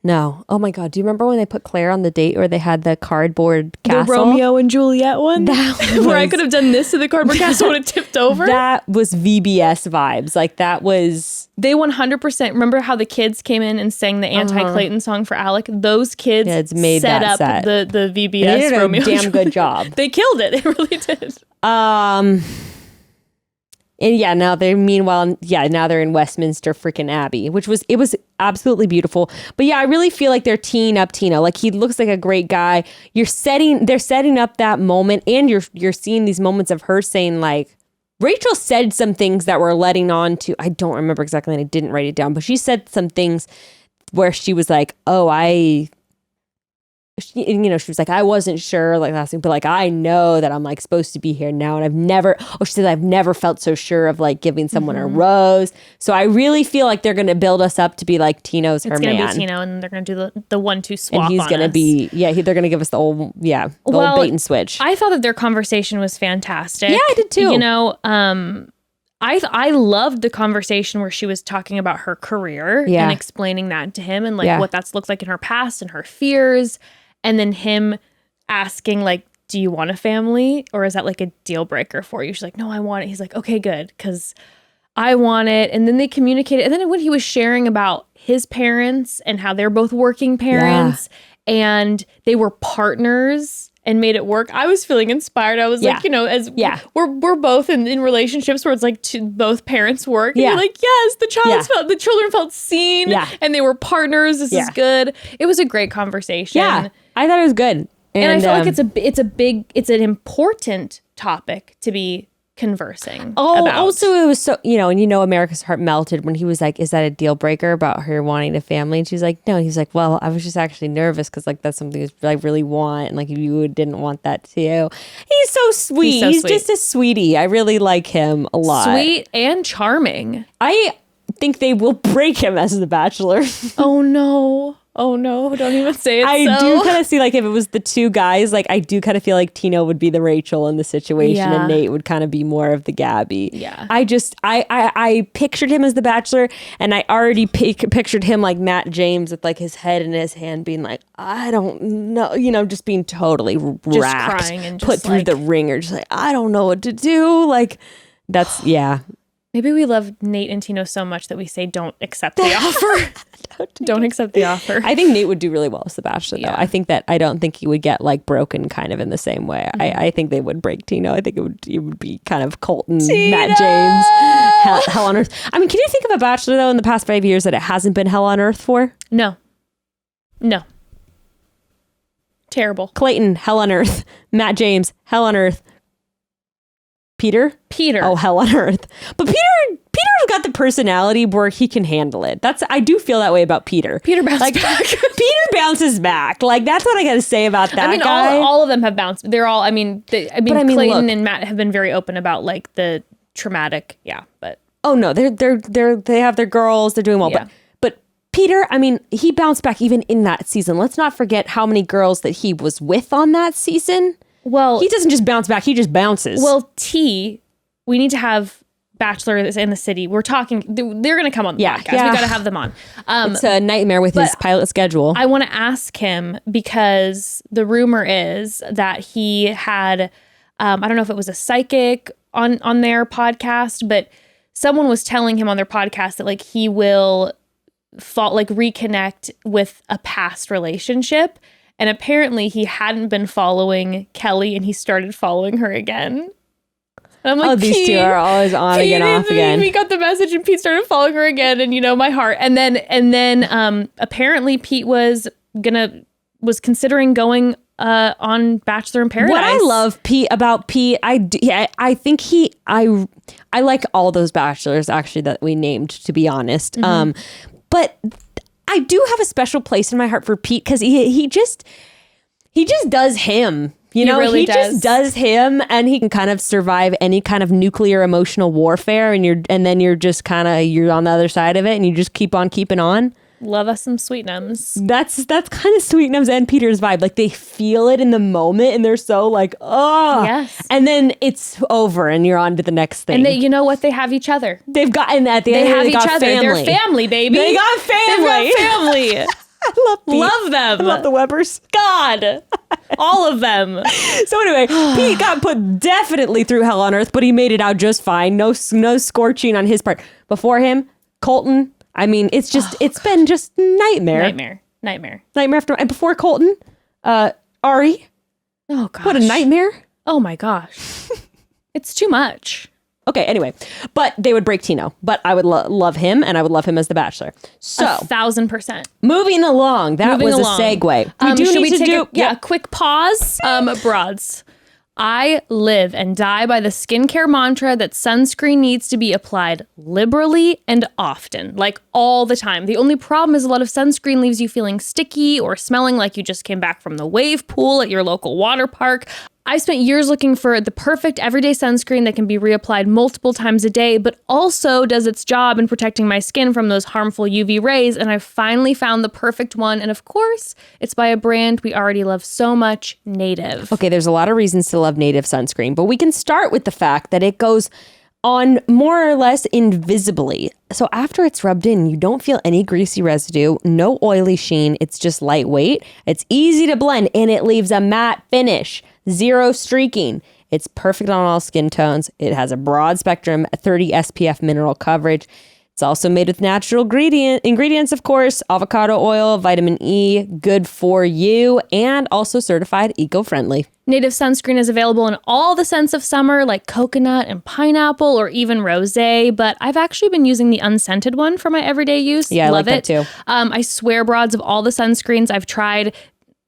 Oh my God. Do you remember when they put Claire on the date where they had the cardboard castle? The Romeo and Juliet one? That where I was- could have done this to the cardboard castle when it tipped over? That was VBS vibes. Like that was... They 100%. Remember how the kids came in and sang the anti-Clayton song for Alec? Those kids it's made set that up set. the VBS They did a Romeo and damn Juliet. good job. They killed it. They really did. And yeah, now they're in Westminster freaking Abbey, it was absolutely beautiful. But yeah, I really feel like they're teeing up Tino. Like he looks like a great guy. They're setting up that moment, and you're seeing these moments of her saying like, Rachel said some things that were letting on to, I don't remember exactly, and I didn't write it down, but she said some things where she was like, she was like, I wasn't sure like last week, but like, I know that I'm like supposed to be here now. And she said, I've never felt so sure of like giving someone a rose. So I really feel like they're going to build us up to be like, Tino's her man. It's going to be Tino, and they're going to do the 1-2 swap. And he's going to be, they're going to give us the old bait and switch. I thought that their conversation was fantastic. Yeah, I did too. You know, I loved the conversation where she was talking about her career and explaining that to him and like what that's looked like in her past and her fears. And then him asking like, do you want a family, or is that like a deal breaker for you? She's like, no, I want it. He's like, okay, good. Cause I want it. And then they communicated. And then when he was sharing about his parents and how they're both working parents and they were partners and made it work, I was feeling inspired. I was like, you know, we're both in relationships where it's like both parents work. And you're like, yes, the children felt seen and they were partners. This is good. It was a great conversation. Yeah, I thought it was good. And I feel like it's an important topic to be conversing about. Also it was so, and America's heart melted when he was like, is that a deal breaker about her wanting a family? And she's like, no. And he's like, well, I was just actually nervous because like that's something I really want, and like if you didn't want that too. He's so sweet. He's just a sweetie. I really like him a lot. Sweet and charming. I think they will break him as the Bachelor. Oh no, don't even say it. I do kind of see like if it was the two guys, like I do kind of feel like Tino would be the Rachel in the situation and Nate would kind of be more of the Gabby. Yeah. I pictured him as the Bachelor, and I already pictured him like Matt James with like his head in his hand being like, I don't know, just being totally racked, crying and just put through the ringer, just like, I don't know what to do. Like that's, Maybe we love Nate and Tino so much that we say don't accept the offer. Don't accept the offer. I think Nate would do really well as the Bachelor, though. I don't think he would get like broken kind of in the same way. I think they would break Tino. I think it would be kind of Colton, Matt James, hell on earth. I mean, can you think of a Bachelor, though, in the past 5 years that it hasn't been hell on earth for? No. Terrible. Clayton, hell on earth. Matt James, hell on earth. Peter? Oh, hell on earth. But Peter's got the personality where he can handle it. I do feel that way about Peter. Peter bounces back. Peter bounces back. Like, that's what I got to say about that guy. All of them have bounced. They're all, Clayton look, and Matt have been very open about like the traumatic. Yeah, but. Oh no, they have their girls. They're doing well. Yeah. But Peter, I mean, he bounced back even in that season. Let's not forget how many girls that he was with on that season. Well, he doesn't just bounce back, he just bounces. Well, we need to have Bachelor in the City. We're talking, they're going to come on the podcast. We got to have them on. It's a nightmare with his pilot schedule. I want to ask him because the rumor is that he had, I don't know if it was a psychic on their podcast, but someone was telling him on their podcast that like he will reconnect with a past relationship. And apparently he hadn't been following Kelly and he started following her again. And I'm like, these two are always on again, off again. We got the message and Pete started following her again, and my heart. And then apparently Pete was considering going on Bachelor in Paradise. What I love about Pete, I think I like all those Bachelors actually that we named, to be honest. But I do have a special place in my heart for Pete because he just does him. He just does him, and he can kind of survive any kind of nuclear emotional warfare, and then you're just kind of on the other side of it, and you just keep on keeping on. Love us some Sweetnums. That's kind of Sweetnums and Peter's vibe. Like they feel it in the moment, and they're so like, oh, yes. And then it's over, and you're on to the next thing. And you know what? They have each other. They've gotten at the end. They have each other. Family. They're family, baby. They got family. I love Pete. Love them. I love the Webbers. God. All of them. So anyway, Pete got put definitely through hell on earth, but he made it out just fine. No scorching on his part. Before him, Colton. I mean, it's been just nightmare. Nightmare after. And before Colton, Ari. Oh gosh. What a nightmare. Oh my gosh. It's too much. Okay, anyway, but they would break Tino, but I would love him, and I would love him as the Bachelor. So 1,000%. Moving along, that was a segue. We do need to do a quick pause. Broads, I live and die by the skincare mantra that sunscreen needs to be applied liberally and often, like all the time. The only problem is a lot of sunscreen leaves you feeling sticky or smelling like you just came back from the wave pool at your local water park. I spent years looking for the perfect everyday sunscreen that can be reapplied multiple times a day, but also does its job in protecting my skin from those harmful UV rays, and I finally found the perfect one, and of course, it's by a brand we already love so much, Native. Okay, there's a lot of reasons to love Native sunscreen, but we can start with the fact that it goes on more or less invisibly. So after it's rubbed in, you don't feel any greasy residue, no oily sheen, it's just lightweight, it's easy to blend, and it leaves a matte finish. Zero streaking. It's perfect on all skin tones. It has a broad spectrum, 30 SPF mineral coverage. It's also made with natural ingredients, of course, avocado oil, vitamin E, good for you, and also certified eco-friendly. Native sunscreen is available in all the scents of summer, like coconut and pineapple, or even rosé, but I've actually been using the unscented one for my everyday use. Yeah, Love I like that too. I swear, broads, of all the sunscreens I've tried,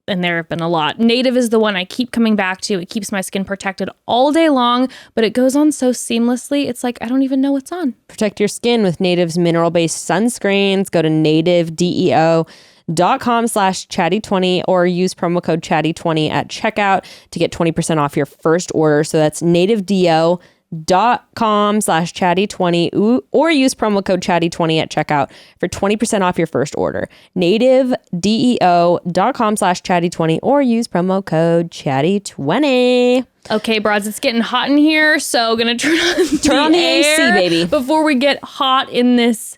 and there have been a lot, Native is the one I keep coming back to. It keeps my skin protected all day long, but it goes on so seamlessly. It's like, I don't even know what's on. Protect your skin with Native's mineral-based sunscreens. Go to nativedeo.com/chatty20 or use promo code chatty20 at checkout to get 20% off your first order. So that's nativedeo.com/chatty20 or use promo code chatty20 at checkout for 20% off your first order. nativedeo.com/chatty20 or use promo code chatty20. Okay, broads, it's getting hot in here, so gonna turn on the AC, baby, before we get hot in this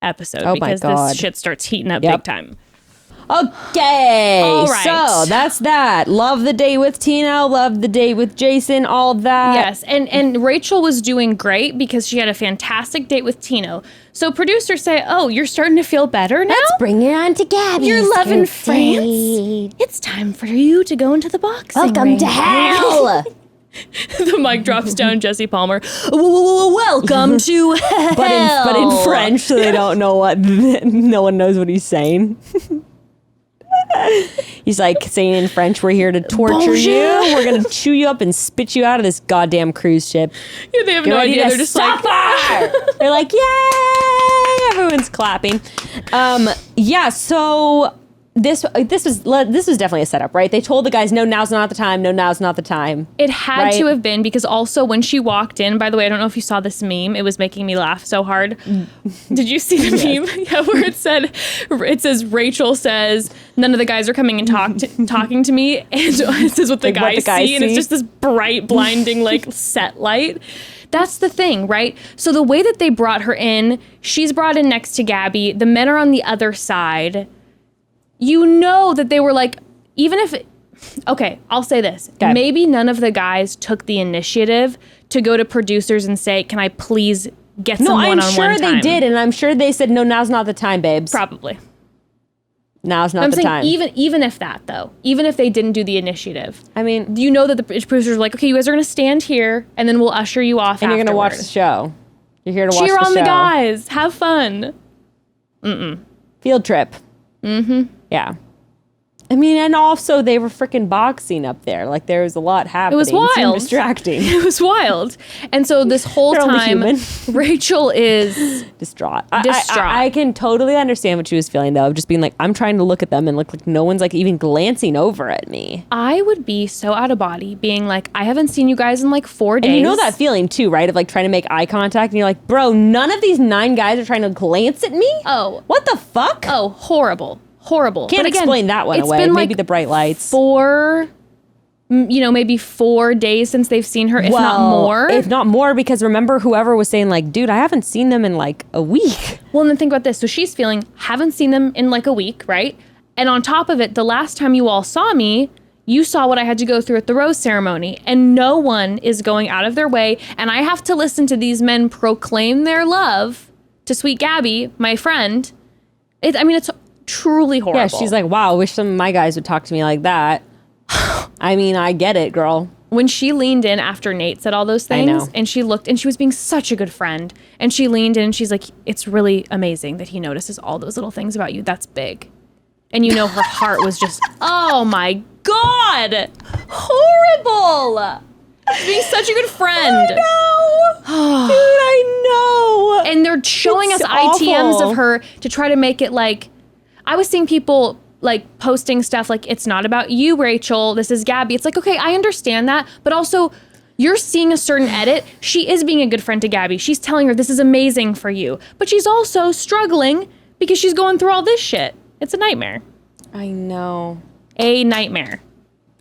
episode, because this shit starts heating up big time. Okay, all right. So that's that. Love the date with Tino, love the date with Jason, all that. Yes, and Rachel was doing great because she had a fantastic date with Tino. So producers say, oh, you're starting to feel better now? Let's bring it on to Gabby. You're loving France. It's time for you to go into the boxing Welcome ring. to hell. The mic drops down. Jesse Palmer. Welcome to hell. But in French, so they don't know what. No one knows what he's saying. He's like saying in French, "We're here to torture you. We're gonna chew you up and spit you out of this goddamn cruise ship." Yeah, they have no idea. They're just like, they're like, "Yay!" Everyone's clapping. Yeah. So. This was definitely a setup, right? They told the guys, no, now's not the time. No, now's not the time. It had to have been, because also when she walked in, by the way, I don't know if you saw this meme. It was making me laugh so hard. Did you see the meme? Yeah, where it says, Rachel says, none of the guys are coming and talking to me. And it says what the guys see. And it's just this bright, blinding, like, set light. That's the thing, right? So the way that they brought her in, she's brought in next to Gabby. The men are on the other side. You know that they were like, even if, okay, I'll say this. Okay. Maybe none of the guys took the initiative to go to producers and say, can I please get some one-on-one time? No, I'm sure they did, and I'm sure they said, no, now's not the time, babes. Probably. Now's not the time. Even if that, though, even if they didn't do the initiative. I mean. You know that the producers were like, okay, you guys are going to stand here, and then we'll usher you off and you're going to watch the show. You're here to watch the show. Cheer on the guys. Have fun. Field trip. Mm-hmm. Yeah. I mean, and also they were freaking boxing up there. Like, there was a lot happening. It was wild. It seemed distracting. It was wild. And so this whole time, Rachel is distraught. I can totally understand what she was feeling, though, of just being like, I'm trying to look at them and look like no one's like even glancing over at me. I would be so out of body being like, I haven't seen you guys in like 4 days. And you know that feeling too, right? Of like trying to make eye contact and you're like, bro, none of these 9 guys are trying to glance at me? Oh. What the fuck? Oh, horrible. Can't explain that one away. Maybe the bright lights. Maybe 4 days since they've seen her, if not more. If not more, because remember whoever was saying like, dude, I haven't seen them in like a week. Well, and then think about this. So she's feeling, haven't seen them in like a week, right? And on top of it, the last time you all saw me, you saw what I had to go through at the rose ceremony, and no one is going out of their way. And I have to listen to these men proclaim their love to sweet Gabby, my friend. It's truly horrible. Yeah, she's like, wow, I wish some of my guys would talk to me like that. I mean, I get it, girl. When she leaned in after Nate said all those things, and she looked, and she was being such a good friend, and she leaned in and she's like, it's really amazing that he notices all those little things about you. That's big. And you know her heart was just, oh my God, horrible. Being such a good friend. I know. Dude, I know. And they're showing us ITMs of her to try to make it like, I was seeing people like posting stuff like, it's not about you, Rachel. This is Gabby. It's like, okay, I understand that. But also, you're seeing a certain edit. She is being a good friend to Gabby. She's telling her this is amazing for you. But she's also struggling because she's going through all this shit. It's a nightmare. I know. A nightmare.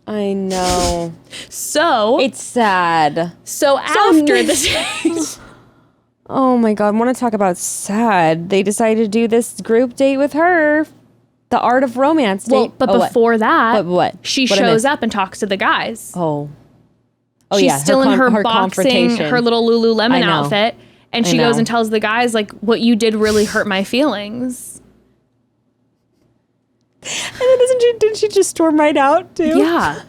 I know. So. It's sad. So after this. Oh my God, I want to talk about sad. They decided to do this group date with her. The art of romance date. Well, but before that, what? She shows up and talks to the guys. Oh She's yeah. still in her boxing, her little Lululemon outfit. And she goes and tells the guys, like, what you did really hurt my feelings. And then didn't she just storm right out too? Yeah.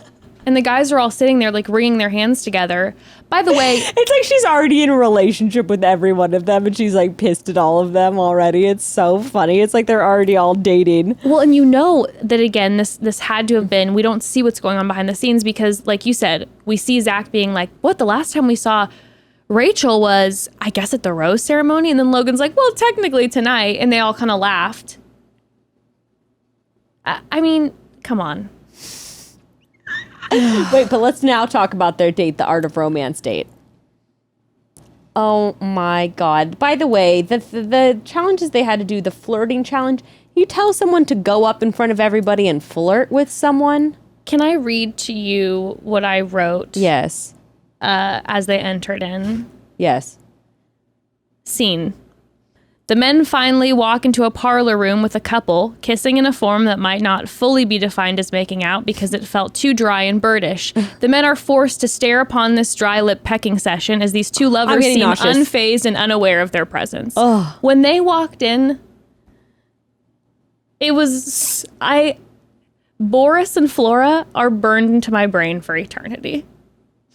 And the guys are all sitting there, like, wringing their hands together. By the way... It's like she's already in a relationship with every one of them, and she's, like, pissed at all of them already. It's so funny. It's like they're already all dating. Well, and you know that, again, this had to have been... We don't see what's going on behind the scenes because, like you said, we see Zach being like, what? The last time we saw Rachel was, I guess, at the rose ceremony? And then Logan's like, well, technically tonight. And they all kind of laughed. I mean, come on. Wait, but let's now talk about their date, the art of romance date. Oh my God. By the way, the challenges they had to do, the flirting challenge, you tell someone to go up in front of everybody and flirt with someone? Can I read to you what I wrote? Yes. As they entered in? Yes. Scene. The men finally walk into a parlor room with a couple, kissing in a form that might not fully be defined as making out because it felt too dry and birdish. The men are forced to stare upon this dry lip pecking session as these two lovers seem nauseous, unfazed and unaware of their presence. Ugh. When they walked in, it was... Boris and Flora are burned into my brain for eternity.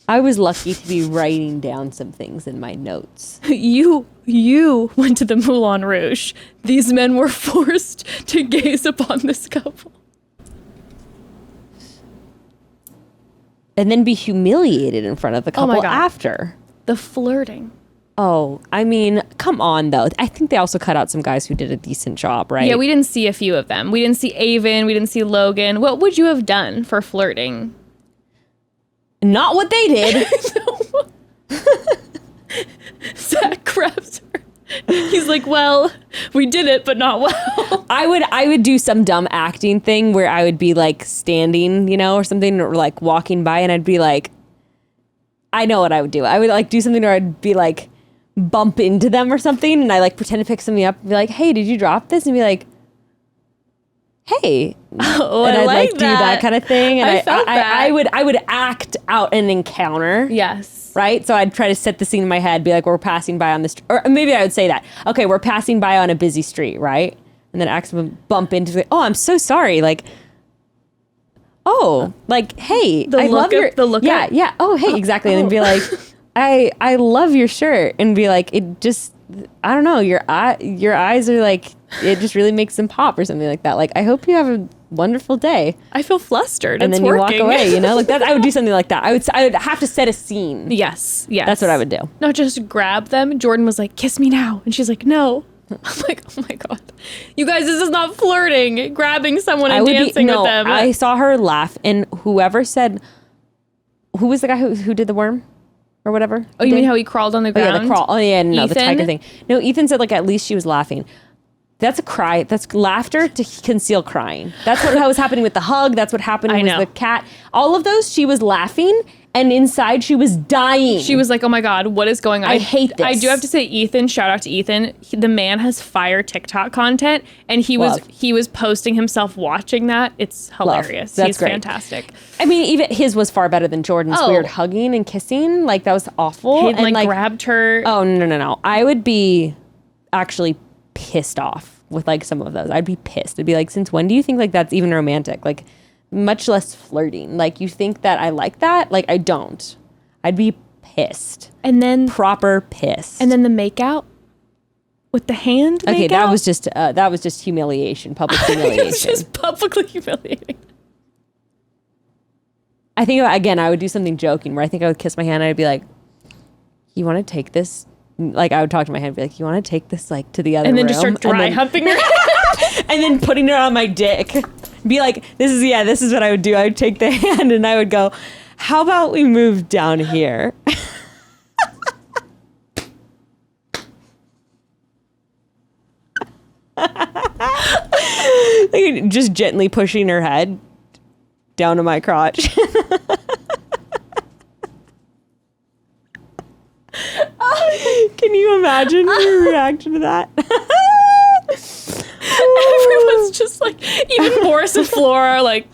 I was lucky to be writing down some things in my notes. You went to the Moulin Rouge. These men were forced to gaze upon this couple. And then be humiliated in front of the couple God. after. The flirting. Oh, I mean, come on, though. I think they also cut out some guys who did a decent job, right? Yeah, we didn't see a few of them. We didn't see Avon. We didn't see Logan. What would you have done for flirting? Not what they did. Zach grabs her. He's like, well, we did it, but not well. I would do some dumb acting thing where I would be like standing, you know, or something, or like walking by, and I'd be like, I know what I would do. I would like do something where I'd be like, bump into them or something, and I like pretend to pick something up and be like, hey, did you drop this? And be like, hey. Oh, and I I'd like do that kind of thing. And I would act out an encounter. Yes. Right? So I'd try to set the scene in my head, be like, we're passing by on this, or maybe I would say that. Okay, we're passing by on a busy street, right? And then accidentally bump into the, oh, I'm so sorry. Like, oh, like, hey, I love your, yeah. Oh, hey, exactly. And then be like, I love your shirt, and be like, it just, I don't know, your eyes are like, it just really makes them pop or something like that. Like, I hope you have a wonderful day. I feel flustered. And it's then you working. walk away, you know, like that. I would do something like that. I would have to set a scene. Yes. That's what I would do. Not just grab them. Jordan was like, kiss me now. And she's like, no. I'm like, oh my God. You guys, this is not flirting. Grabbing someone and dancing with them. I saw her laugh, and whoever said, who was the guy who did the worm? Or whatever. Oh, you mean how he crawled on the ground? Oh, yeah, the crawl. Oh, yeah, no, the Ethan? tiger thing. No, Ethan said, like, at least she was laughing. That's a cry. That's laughter to conceal crying. That's what was happening with the hug. That's what happened with the cat. All of those, she was laughing, and inside she was dying. She was like, oh my God, what is going on? I hate this. I do have to say, Ethan, shout out to Ethan. The man has fire TikTok content, and he was posting himself watching that. It's hilarious. That's He's great. fantastic. I mean, even his was far better than Jordan's weird hugging and kissing. Like, that was awful. Hayden, and like grabbed her. Oh, no. I would be actually pissed off with like some of those. I'd be pissed. I'd be like, since when do you think like that's even romantic? Like, much less flirting. Like, you think that I like that? Like, I don't. I'd be pissed. And then proper pissed. And then the makeout with the hand. Okay, makeout? that was just humiliation, public humiliation. It was just publicly humiliating. I think again, I would do something joking where I think I would kiss my hand and I'd be like, you want to take this? Like, I would talk to my hand and be like, you want to take this like to the other room? And then just start dry humping her. And then putting her on my dick. Be like, this is what I would do. I would take the hand and I would go, how about we move down here? Like, just gently pushing her head down to my crotch. Can you imagine your reaction to that? Everyone's just like, even Boris and Flora are like.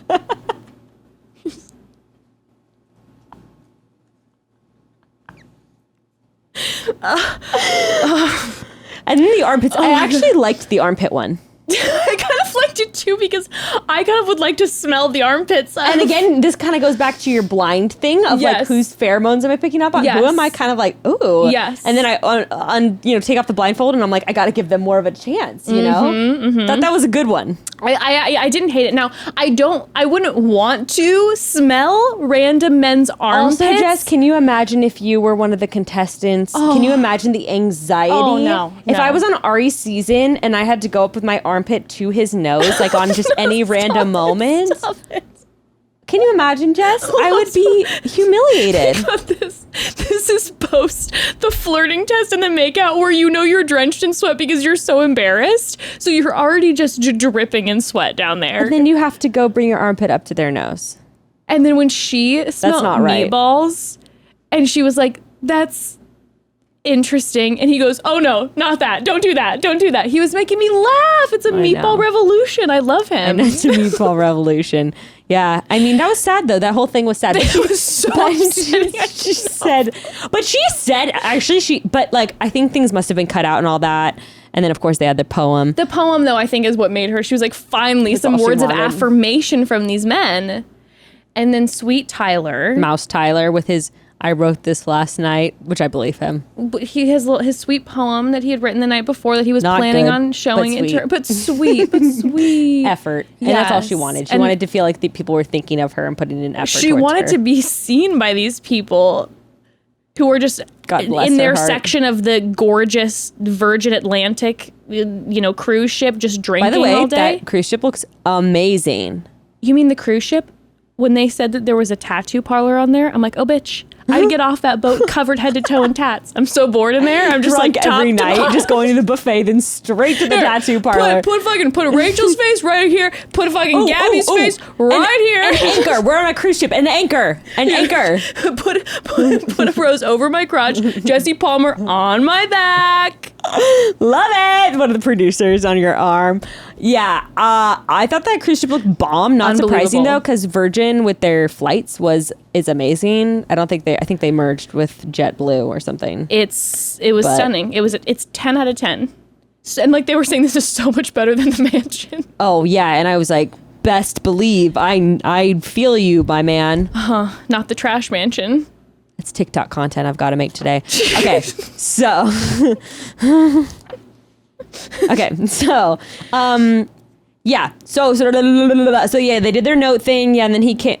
And then the armpits. I actually liked the armpit one. I kind of liked it too, because I kind of would like to smell the armpits. And again, this kind of goes back to your blind thing of like, whose pheromones am I picking up on? Yes. Who am I kind of like, ooh. Yes. And then I take off the blindfold and I'm like, I got to give them more of a chance, you know? Thought that was a good one. I didn't hate it. Now, I wouldn't want to smell random men's armpits. Also, Jess, can you imagine if you were one of the contestants? Oh. Can you imagine the anxiety? Oh, no. If I was on Ari's season and I had to go up with my armpit to his nose, like on just any random moment. Stop it. Can you imagine, Jess? I would be humiliated. This is post the flirting test and the makeout where you know you're drenched in sweat because you're so embarrassed. So you're already just dripping in sweat down there. And then you have to go bring your armpit up to their nose. And then when she smelled meatballs, and she was like, that's interesting. And he goes, oh no, not that. Don't do that. Don't do that. He was making me laugh. It's a meatball revolution. I love him. And it's a meatball revolution. Yeah. I mean, that was sad though. That whole thing was sad. It was so she said, but like, I think things must have been cut out and all that. And then of course they had the poem. The poem though, I think is what made her, she was like, finally some words of affirmation from these men. And then sweet Tyler. Mouse Tyler with his I wrote this last night, which I believe him. But he has his sweet poem that he had written the night before that he was Not planning good, on showing but it to sweet. her. But sweet. Effort. And that's all she Yes. wanted. She And wanted to feel like the people were thinking of her and putting in effort she towards wanted her. to be seen by these people who were just God bless in her their heart. section of the gorgeous Virgin Atlantic, cruise ship, just drinking By the way, all day. that cruise ship looks amazing. You mean the cruise ship? When they said that there was a tattoo parlor on there, I'm like, oh, bitch. I'd get off that boat covered head to toe in tats. I'm so bored in there. I'm just Drunk like top every to night, bottom. just going to the buffet, then straight to the Here, tattoo parlor. Put a Rachel's face right here. Put a fucking Gabby's face right here. An anchor. We're on a cruise ship. An anchor. put a rose over my crotch. Jesse Palmer on my back. Love it. One of the producers on your arm. Yeah. I thought that cruise ship looked bomb. Not surprising though, because Virgin with their flights is amazing. I think they merged with JetBlue or something. It was stunning. It's 10 out of 10. And like they were saying, this is so much better than the mansion. Oh yeah, and I was like, best believe I feel you, my man. Not the trash mansion. It's TikTok content I've got to make today. Okay, so yeah, so yeah, they did their note thing, yeah, and then he came.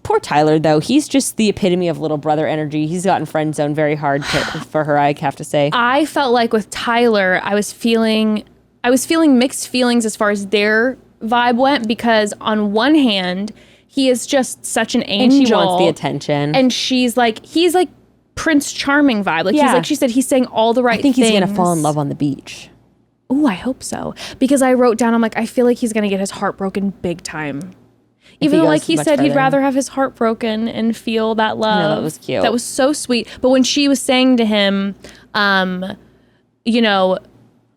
Poor Tyler, though, he's just the epitome of little brother energy. He's gotten friend zoned very hard for her, I have to say. I felt like with Tyler, I was feeling mixed feelings as far as their vibe went, because on one hand, he is just such an angel. And she wants the attention. And he's like Prince Charming vibe. Like he's like she said, he's saying all the right things. I think he's gonna fall in love on the beach. Oh, I hope so. Because I wrote down, I'm like, I feel like he's gonna get his heart broken big time. Even though, like he said, he'd rather have his heart broken and feel that love. No, that was cute. That was so sweet. But when she was saying to him, oh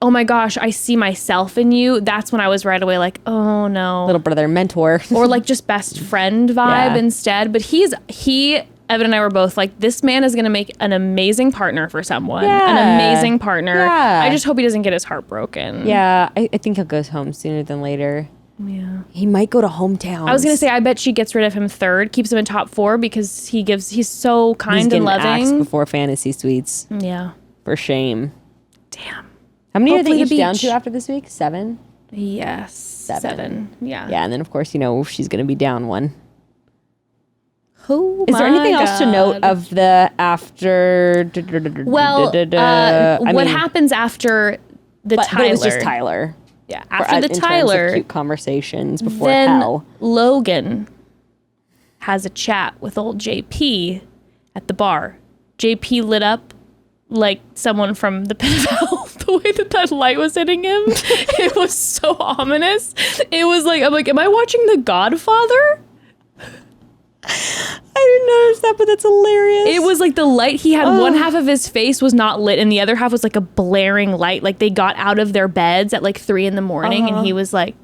my gosh, I see myself in you. That's when I was right away like, oh no. Little brother mentor. Or like just best friend vibe instead. But Evan and I were both like, this man is going to make an amazing partner for someone. Yeah. An amazing partner. Yeah. I just hope he doesn't get his heart broken. Yeah, I think he'll go home sooner than later. Yeah. He might go to hometown. I was going to say, I bet she gets rid of him third, keeps him in top 4 because he's so kind and loving. Axed before fantasy suites. Yeah. For shame. Damn. How many Hopefully are they the each down beach. to after this week? 7? Yes. 7. Yeah. Yeah, and then of course, she's going to be down 1. Oh, Is there anything else to note of the after? Well, what happens after the Tyler? But it was just Tyler. Yeah, after the in Tyler. terms of cute conversations before then hell. Logan has a chat with old JP at the bar. JP lit up like someone from the pit of hell. The way that light was hitting him, it was so ominous. It was like, I'm like, am I watching The Godfather? I didn't notice that, but that's hilarious. It was like the light, he had one half of his face was not lit and the other half was like a blaring light. Like they got out of their beds at like 3 a.m. and he was like,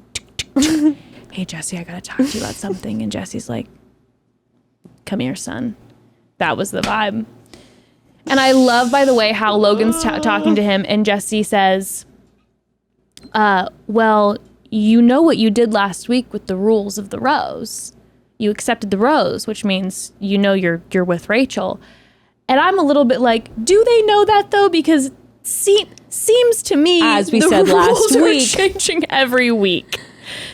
hey, Jesse, I gotta talk to you about something. And Jesse's like, come here, son. That was the vibe. And I love, by the way, how Logan's talking to him and Jesse says, well, you know what you did last week with the rules of the rose. You accepted the rose, which means you're with Rachel. And I'm a little bit like, do they know that though? Because seems to me as we the said last rules are week, changing every week.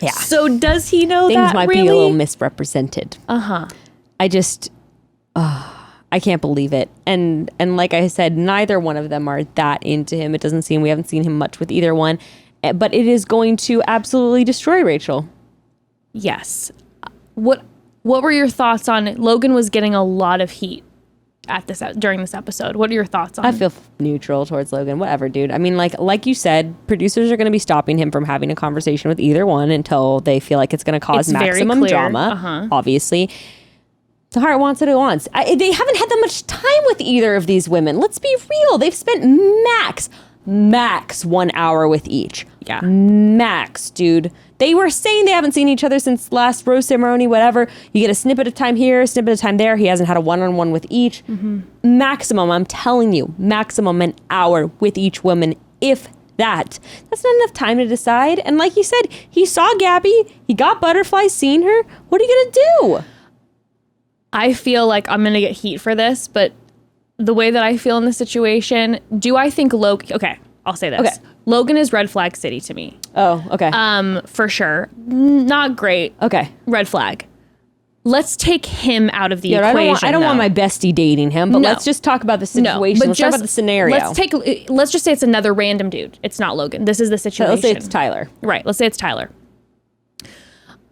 Yeah. So does he know Things that might really? be a little misrepresented. Uh-huh. I just, I can't believe it. And like I said, neither one of them are that into him. It doesn't seem, we haven't seen him much with either one, but it is going to absolutely destroy Rachel. Yes. What were your thoughts on it? Logan was getting a lot of heat during this episode. What are your thoughts on it? I feel neutral towards Logan. Whatever, dude. I mean, like you said, producers are going to be stopping him from having a conversation with either one until they feel like it's going to cause maximum drama. Obviously, the heart wants what it wants. They haven't had that much time with either of these women. Let's be real. They've spent max 1 hour with each. Yeah. Max, dude. They were saying they haven't seen each other since last rose ceremony, whatever. You get a snippet of time here, a snippet of time there. He hasn't had a one-on-one with each. Mm-hmm. Maximum, I'm telling you, maximum an hour with each woman, if that. That's not enough time to decide. And like you said, he saw Gabby. He got butterflies seeing her. What are you going to do? I feel like I'm going to get heat for this, but the way that I feel in this situation, do I think Logan... Okay, I'll say this. Okay. Logan is red flag city to me. Oh, okay. For sure. Not great. Okay. Red flag. Let's take him out of the equation. I don't want my bestie dating him, but let's just talk about the situation. Let's talk about the scenario. Let's just say it's another random dude. It's not Logan. This is the situation. Let's say it's Tyler. Right. Let's say it's Tyler.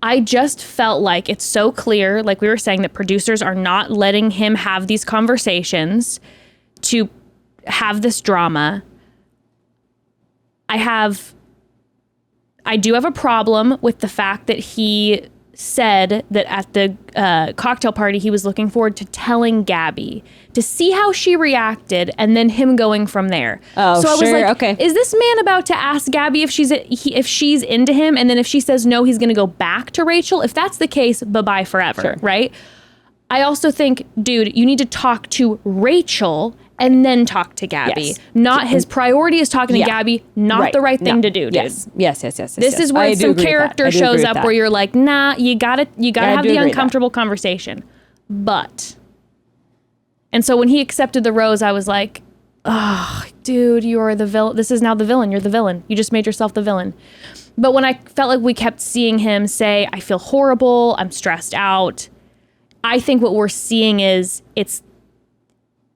I just felt like it's so clear, like we were saying, that producers are not letting him have these conversations to have this drama. I do have a problem with the fact that he said that at the cocktail party he was looking forward to telling Gabby to see how she reacted and then him going from there. Oh, so I was sure, like, okay. Is this man about to ask Gabby if she's into him, and then if she says no, he's going to go back to Rachel? If that's the case, bye-bye forever, Sure. right? I also think, dude, you need to talk to Rachel and then talk to Gabby. Yes. Not his priority is talking to Gabby, not the right thing to do, dude. Yes. This is where some character shows up where you're like, nah, you gotta have the uncomfortable conversation. And so when he accepted the rose, I was like, oh, dude, you are the villain. This is now the villain. You're the villain. You just made yourself the villain. But when I felt like we kept seeing him say, I feel horrible, I'm stressed out, I think what we're seeing is it's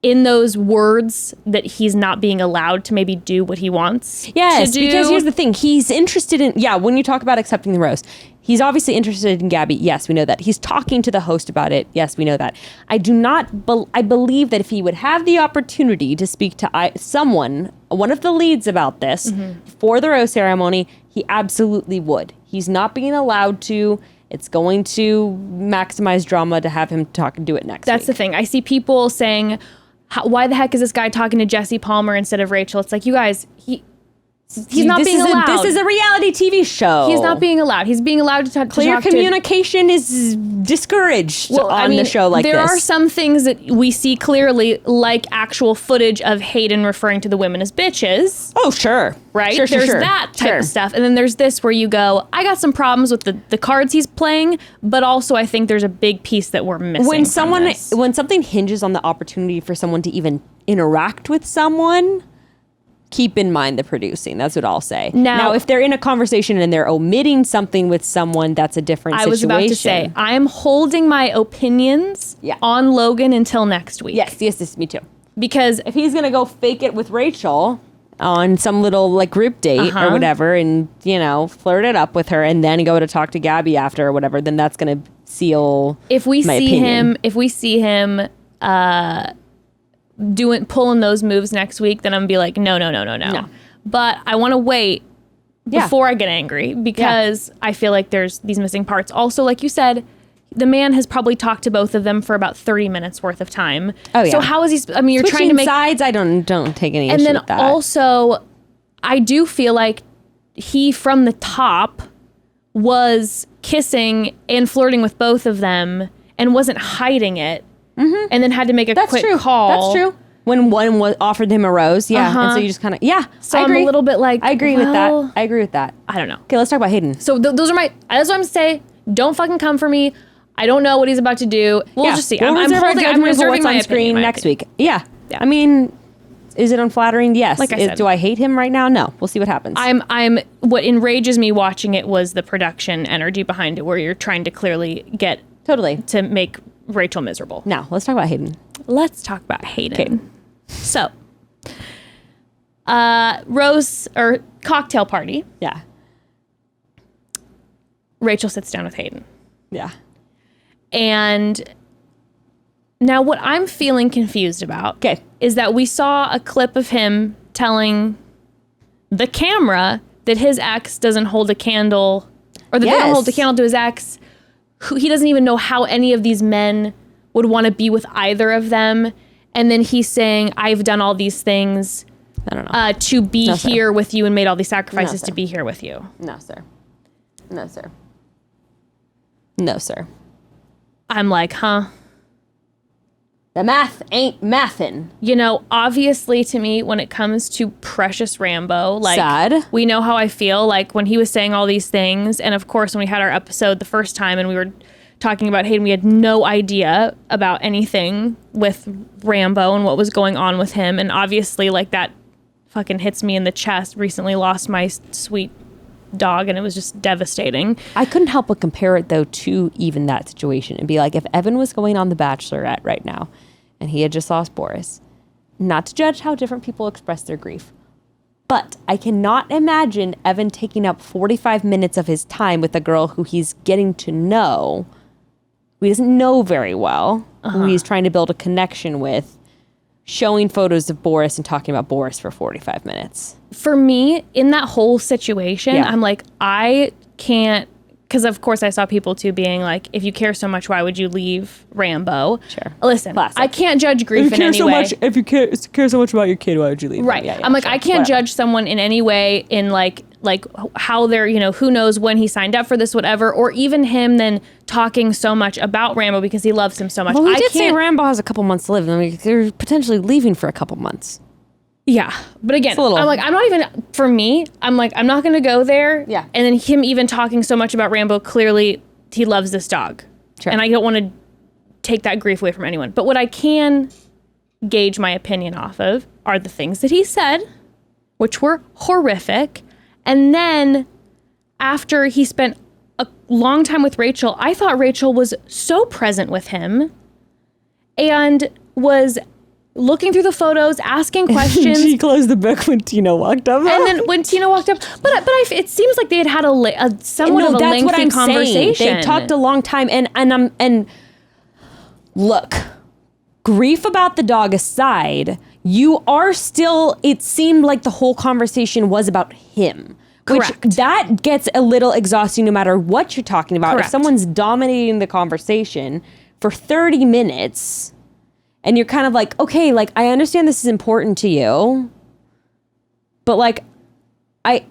in those words that he's not being allowed to maybe do what he wants to do. Because here's the thing. He's interested in, when you talk about accepting the rose, he's obviously interested in Gabby. Yes, we know that. He's talking to the host about it. Yes, we know that. I believe that if he would have the opportunity to speak to someone, one of the leads about this for the rose ceremony, he absolutely would. He's not being allowed to. It's going to maximize drama to have him talk and do it next week. That's the thing. I see people saying, why the heck is this guy talking to Jesse Palmer instead of Rachel? It's like, you guys, he's not being allowed. This is a reality TV show. He's not being allowed. He's being allowed to talk. Clear communication is discouraged on the show like this. There are some things that we see clearly, like actual footage of Hayden referring to the women as bitches. Oh, sure. Right? Sure. There's that type of stuff. And then there's this where you go, I got some problems with the cards he's playing, but also I think there's a big piece that we're missing. When something hinges on the opportunity for someone to even interact with someone, keep in mind the producing. That's what I'll say. Now, if they're in a conversation and they're omitting something with someone, that's a different situation. I was about to say, I'm holding my opinions on Logan until next week. Yes, me too. Because if he's going to go fake it with Rachel on some little like group date or whatever and, flirt it up with her and then go to talk to Gabby after or whatever, then that's going to seal my opinion. If we see him pulling those moves next week, then I'm gonna be like, no. But I want to wait before I get angry because I feel like there's these missing parts. Also, like you said, the man has probably talked to both of them for about 30 minutes worth of time. Oh yeah. So how is he? I mean, you're switching trying to make sides. I don't take any issue with that. And then also, I do feel like he from the top was kissing and flirting with both of them and wasn't hiding it. And then had to make a quick call. That's true. When one offered him a rose, and so you just kind of, So I'm a little bit like, I agree with that. I don't know. Okay, let's talk about Hayden. So those are that's what I'm saying. Don't fucking come for me. I don't know what he's about to do. We'll just see. I'm reserving my screen next week. Yeah. I mean, is it unflattering? Yes. Like I said. Do I hate him right now? No. We'll see what happens. What enrages me watching it was the production energy behind it, where you're trying to clearly get to make Rachel miserable. Now, let's talk about Hayden. Okay. So, rose or cocktail party. Yeah. Rachel sits down with Hayden. Yeah. And now what I'm feeling confused about is that we saw a clip of him telling the camera that his ex doesn't hold a candle, or that they don't hold the candle to his ex. He doesn't even know how any of these men would want to be with either of them. And then he's saying, I've done all these things to be here with you and made all these sacrifices to be here with you. No, sir. I'm like, huh? The math ain't mathin'. Obviously to me, when it comes to Precious Rambo, like, sad. We know how I feel, like when he was saying all these things. And of course, when we had our episode the first time and we were talking about Hayden. We had no idea about anything with Rambo and what was going on with him. And obviously, like, that fucking hits me in the chest. Recently lost my sweet dog, and it was just devastating. I couldn't help but compare it, though, to even that situation and be like, if Evan was going on The Bachelorette right now and he had just lost Boris, not to judge how different people express their grief, but I cannot imagine Evan taking up 45 minutes of his time with a girl who he's getting to know, who he doesn't know very well, who he's trying to build a connection with, showing photos of Boris and talking about Boris for 45 minutes. For me, in that whole situation, I'm like, I can't, because of course I saw people too being like, if you care so much, why would you leave Rambo? Sure. Listen, Classic. I can't judge grief in any way. If you care so much about your kid, why would you leave? Right. Yeah, I'm like, sure. I can't judge someone in any way in like how they're, you know, who knows when he signed up for this, whatever, or even him then talking so much about Rambo because he loves him so much. Well, we did say Rambo has a couple months to live. I mean, they're potentially leaving for a couple months. Yeah. But again, I'm like, I'm not even, for me, I'm like, I'm not going to go there. Yeah. And then him even talking so much about Rambo, clearly he loves this dog. Sure. And I don't want to take that grief away from anyone. But what I can gauge my opinion off of are the things that he said, which were horrific. And then after he spent a long time with Rachel, I thought Rachel was so present with him and was looking through the photos, asking questions. She closed the book when Tino walked up. And then when Tino walked up, it seems like they had had a somewhat of a lengthy conversation. Saying. They talked a long time, and look, grief about the dog aside, you are still. It seemed like the whole conversation was about him. Correct. Which that gets a little exhausting no matter what you're talking about. Correct. If someone's dominating the conversation for 30 minutes. And you're kind of like, okay, like, I understand this is important to you, but like, I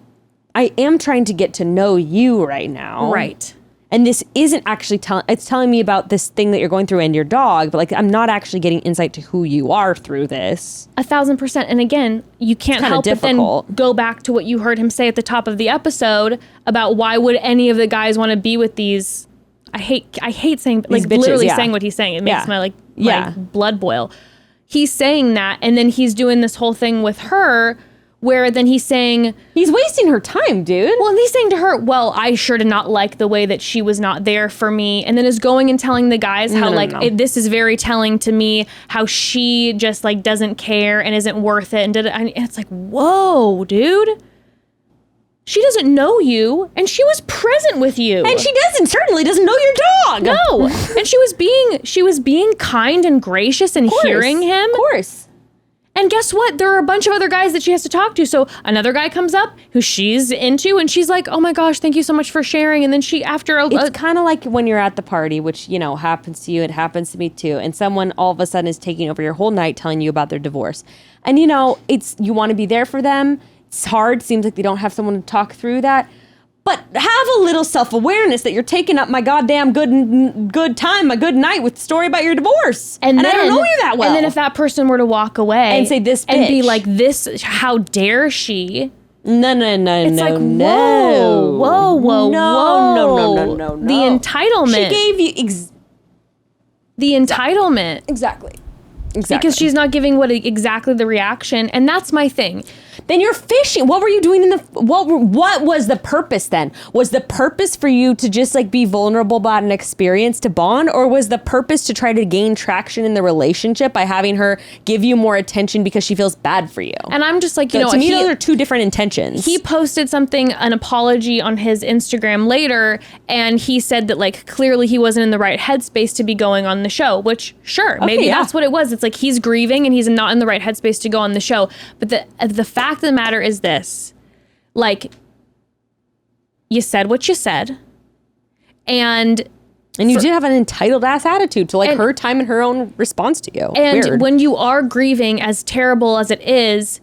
am trying to get to know you right now. Right. And this isn't actually it's telling me about this thing that you're going through and your dog, but like, I'm not actually getting insight to who you are through this. 1,000%. And again, you can't help but then go back to what you heard him say at the top of the episode about why would any of the guys want to be with these. I hate saying, like, bitches, literally saying what he's saying. It makes my blood boil. He's saying that, and then he's doing this whole thing with her where then he's saying... He's wasting her time, dude. Well, and he's saying to her, well, I sure did not like the way that she was not there for me. And then is going and telling the guys how, this is very telling to me, how she just, like, doesn't care and isn't worth it. And it's like, whoa, dude. She doesn't know you, and she was present with you. And she certainly doesn't know your dog. No. And she was being kind and gracious and hearing him. Of course. And guess what? There are a bunch of other guys that she has to talk to. So another guy comes up who she's into, and she's like, oh my gosh, thank you so much for sharing. And then she, it's kind of like when you're at the party, which, you know, happens to you, it happens to me too. And someone all of a sudden is taking over your whole night telling you about their divorce. And, you know, you want to be there for them. It's hard. Seems like they don't have someone to talk through that. But have a little self-awareness that you're taking up my goddamn good time, my good night with the story about your divorce. And I don't know you that well. And then if that person were to walk away and say this bitch. And be like, this, how dare she? No. It's like, no. Whoa. No. The entitlement. She gave you... the entitlement. Exactly. Because she's not giving exactly the reaction. And that's my thing. Then you're fishing. What were you doing what was the purpose then? Was the purpose for you to just like be vulnerable about an experience to bond? Or was the purpose to try to gain traction in the relationship by having her give you more attention because she feels bad for you? And I'm just like, to me, those are two different intentions. He posted an apology on his Instagram later, and he said that like clearly he wasn't in the right headspace to be going on the show, which maybe that's what it was. It's like he's grieving and he's not in the right headspace to go on the show. But the fact of the matter is this, like, you said what you said, and you did have an entitled ass attitude to like her time and her own response to you. And weird. When you are grieving, as terrible as it is,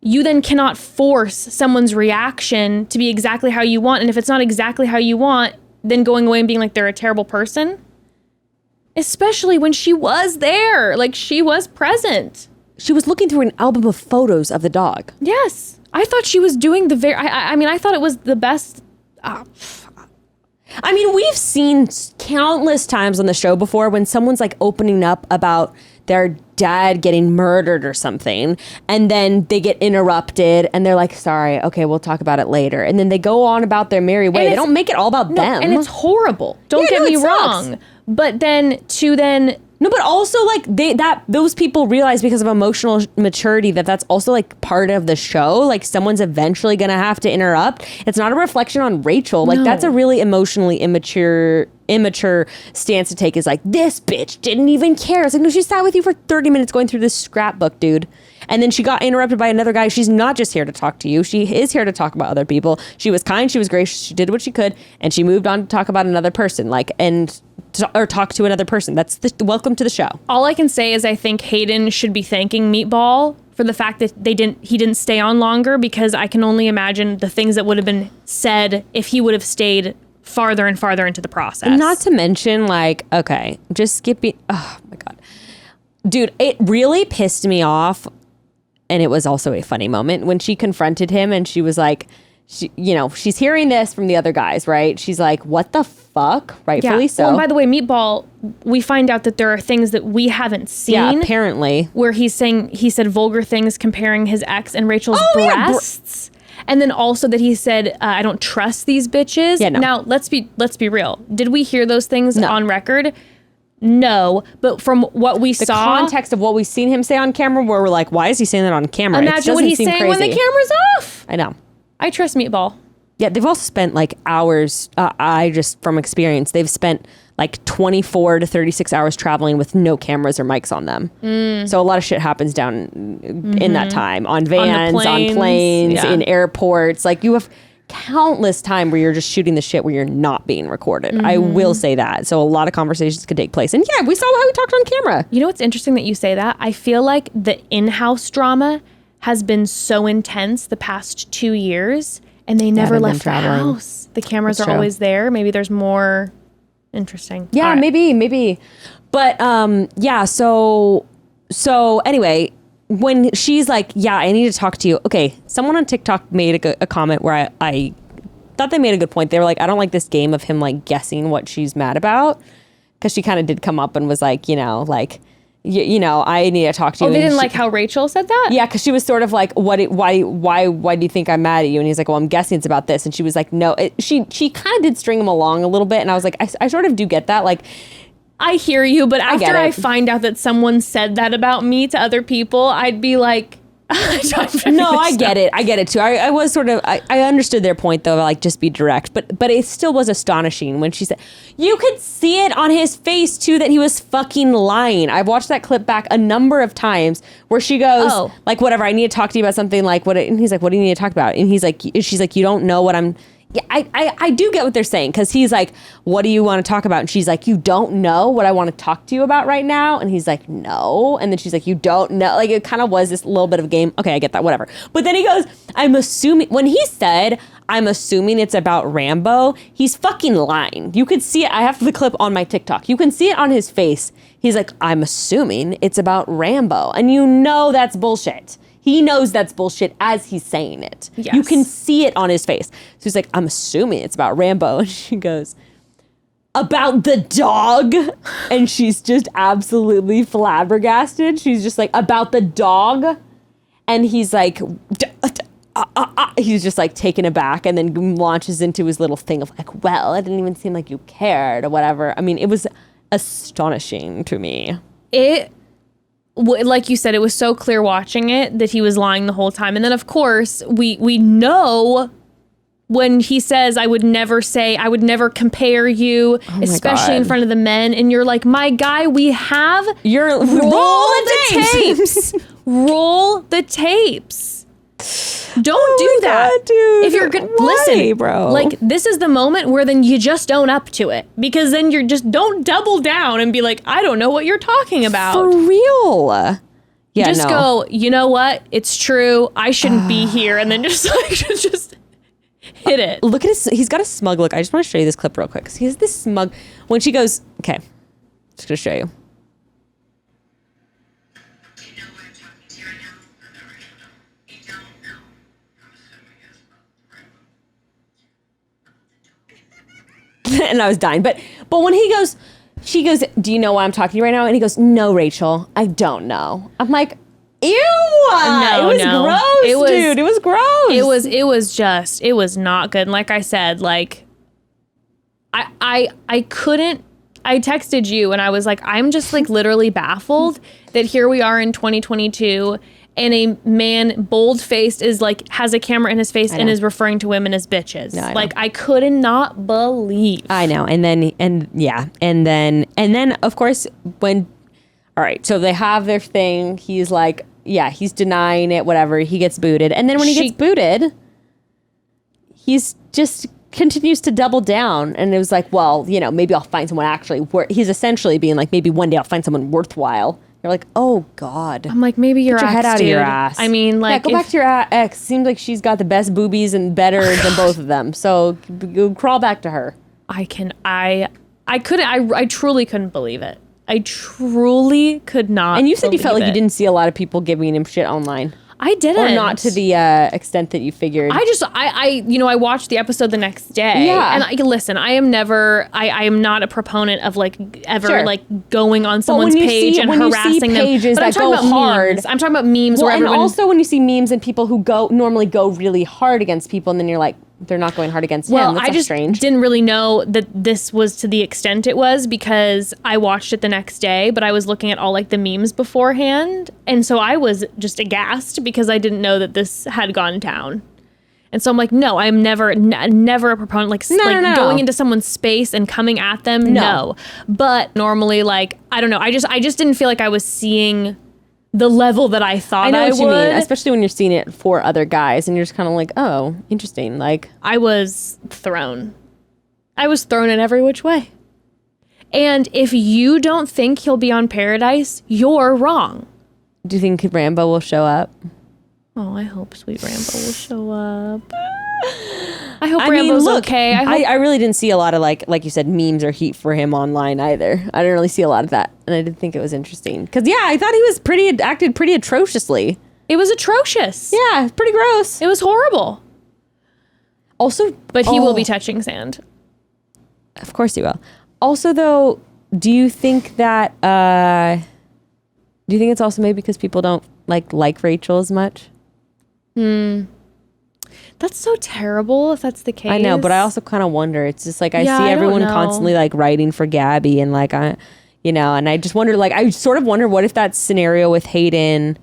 you then cannot force someone's reaction to be exactly how you want. And if it's not exactly how you want, then going away and being like they're a terrible person, especially when she was there, like she was present. She was looking through an album of photos of the dog. Yes. I thought she was doing I thought it was the best. I mean, we've seen countless times on the show before when someone's like opening up about their dad getting murdered or something, and then they get interrupted and they're like, sorry, okay, we'll talk about it later. And then they go on about their merry way. They don't make it all about them. And it's horrible. Don't get me wrong. But then no, but also like those people realize because of emotional maturity that's also like part of the show. Like someone's eventually gonna have to interrupt. It's not a reflection on Rachel. Like that's a really emotionally immature stance to take. Is like, this bitch didn't even care. It's like, no, she sat with you for 30 minutes going through this scrapbook, dude. And then she got interrupted by another guy. She's not just here to talk to you. She is here to talk about other people. She was kind. She was gracious. She did what she could. And she moved on to talk about another person. Or talk to another person. That's the welcome to the show. All I can say is I think Hayden should be thanking Meatball for the fact that he didn't stay on longer, because I can only imagine the things that would have been said if he would have stayed farther and farther into the process. And not to mention, like, okay, just skipping. Oh my God. Dude, it really pissed me off. And it was also a funny moment when she confronted him and she was like, she's hearing this from the other guys, right? She's like, what the fuck? Rightfully so. Well, and by the way, Meatball, we find out that there are things that we haven't seen. Yeah, apparently. Where he said vulgar things comparing his ex and Rachel's breasts. And then also that he said, I don't trust these bitches. Yeah, no. Now, let's be real. Did we hear those things on record? No, but from what we saw, the context of what we've seen him say on camera, where we're like, why is he saying that on camera? Imagine what he's saying when the camera's off. I know. I trust Meatball. Yeah, they've also spent like hours. I just from experience, they've spent like 24 to 36 hours traveling with no cameras or mics on them. So a lot of shit happens down in that time on vans, on planes, in airports. Like you have countless time where you're just shooting the shit where you're not being recorded. I will say that. So a lot of conversations could take place. And yeah, we saw how he talked on camera. You know what's interesting that you say that? I feel like the in-house drama has been so intense the past 2 years, and they never left the house. The cameras are always there. Maybe there's more. Interesting. Yeah, right. maybe. But yeah, so anyway, when she's like, yeah, I need to talk to you. Okay, someone on TikTok made a comment where I thought they made a good point. They were like, I don't like this game of him like guessing what she's mad about, because she kind of did come up and was like, I need to talk to you. Oh, they didn't like how Rachel said that? Yeah, because she was sort of like, why do you think I'm mad at you? And he's like, well, I'm guessing it's about this. And she was like, no. She kind of did string him along a little bit. And I was like, I sort of do get that. Like, I hear you, but after I find out that someone said that about me to other people, I'd be like, no, I get it too. I was sort of, I understood their point though, like just be direct, but it still was astonishing when she said, you could see it on his face too that he was fucking lying. I've watched that clip back a number of times where she goes, like, whatever, I need to talk to you about something, like what, and he's like, what do you need to talk about? And she's like, you don't know what I'm. Yeah, I do get what they're saying, because he's like, what do you want to talk about? And she's like, you don't know what I want to talk to you about right now? And he's like, no. And then she's like, you don't know. Like, it kind of was this little bit of a game. Okay, I get that, whatever. But then he goes, I'm assuming, when he said, I'm assuming it's about Rambo, he's fucking lying. You could see it. I have the clip on my TikTok. You can see it on his face. He's like, I'm assuming it's about Rambo. And you know that's bullshit. He knows that's bullshit as he's saying it. Yes. You can see it on his face. So he's like, I'm assuming it's about Rambo. And she goes, about the dog? And she's just absolutely flabbergasted. She's just like, about the dog? And he's like, he's just like taken aback, and then launches into his little thing of like, well, it didn't even seem like you cared or whatever. I mean, it was astonishing to me. Like you said, it was so clear watching it that he was lying the whole time. And then, of course, we know when he says, I would never compare you, especially in front of the men. And you're like, my guy, we have roll the tapes. Roll the tapes. Don't do that. God, dude. If you're good, listen, bro. Like, this is the moment where then you just own up to it, because then you're just, don't double down and be like, I don't know what you're talking about. For real. Yeah, just go, you know what? It's true. I shouldn't be here. And then just like, just hit it. Look at he's got a smug look. I just want to show you this clip real quick, because he has this smug, when she goes, okay, just gonna show you. and I was dying. But when he goes, she goes, do you know why I'm talking to you right now? And he goes, no, Rachel, I don't know. I'm like, ew. No, it was gross, dude. It was gross. It was not good. And like I said, like, I couldn't, I texted you and I was like, I'm just like literally baffled that here we are in 2022 and a man bold-faced is like, has a camera in his face and is referring to women as bitches. No, like I could not believe. I know. And then of course when, all right, so they have their thing. He's like, yeah, he's denying it, whatever. He gets booted. And then when he gets booted, he's just continues to double down. And it was like, well, you know, maybe I'll find someone actually he's essentially being like, maybe one day I'll find someone worthwhile. You're like, oh God. I'm like, maybe your Get your head out of your ass. I mean, like, go back to your ex. Seems like she's got the best boobies and better than both of them. So crawl back to her. I truly couldn't believe it. I truly could not. And you said you felt like you didn't see a lot of people giving him shit online. I didn't. Or not to the extent that you figured. I watched the episode the next day. Yeah. And listen, I am not a proponent of like ever like going on someone's page and harassing them. But I'm talking about hard. Memes. I'm talking about memes. Well, and also when you see memes and people who normally go really hard against people and then you're like, they're not going hard against him. That's I just didn't really know that this was to the extent it was because I watched it the next day, but I was looking at all like the memes beforehand. And so I was just aghast because I didn't know that this had gone down. And so I'm like, no, I'm never a proponent like going into someone's space and coming at them. No. But normally, like, I don't know. I just didn't feel like I was seeing the level that I thought I know what you mean, especially when you're seeing it for other guys and you're just kind of like, oh, interesting. Like, I was thrown in every which way. And if you don't think he'll be on Paradise, you're wrong. Do you think Rambo will show up? Oh, I hope Sweet Rambo will show up. I hope Rambo's okay. I really didn't see a lot of like you said, memes or heat for him online either. I didn't really see a lot of that, and I did think it was interesting because I thought he was acted pretty atrociously. It was atrocious. Yeah, pretty gross. It was horrible. Also, but he will be touching sand. Of course he will. Also, though, do you think that? Do you think it's also maybe because people don't like Rachel as much? That's so terrible if that's the case. I know, but I also kind of wonder. It's just like I see everyone constantly like writing for Gabby and like and I just wonder, like, I sort of wonder what if that scenario with Hayden,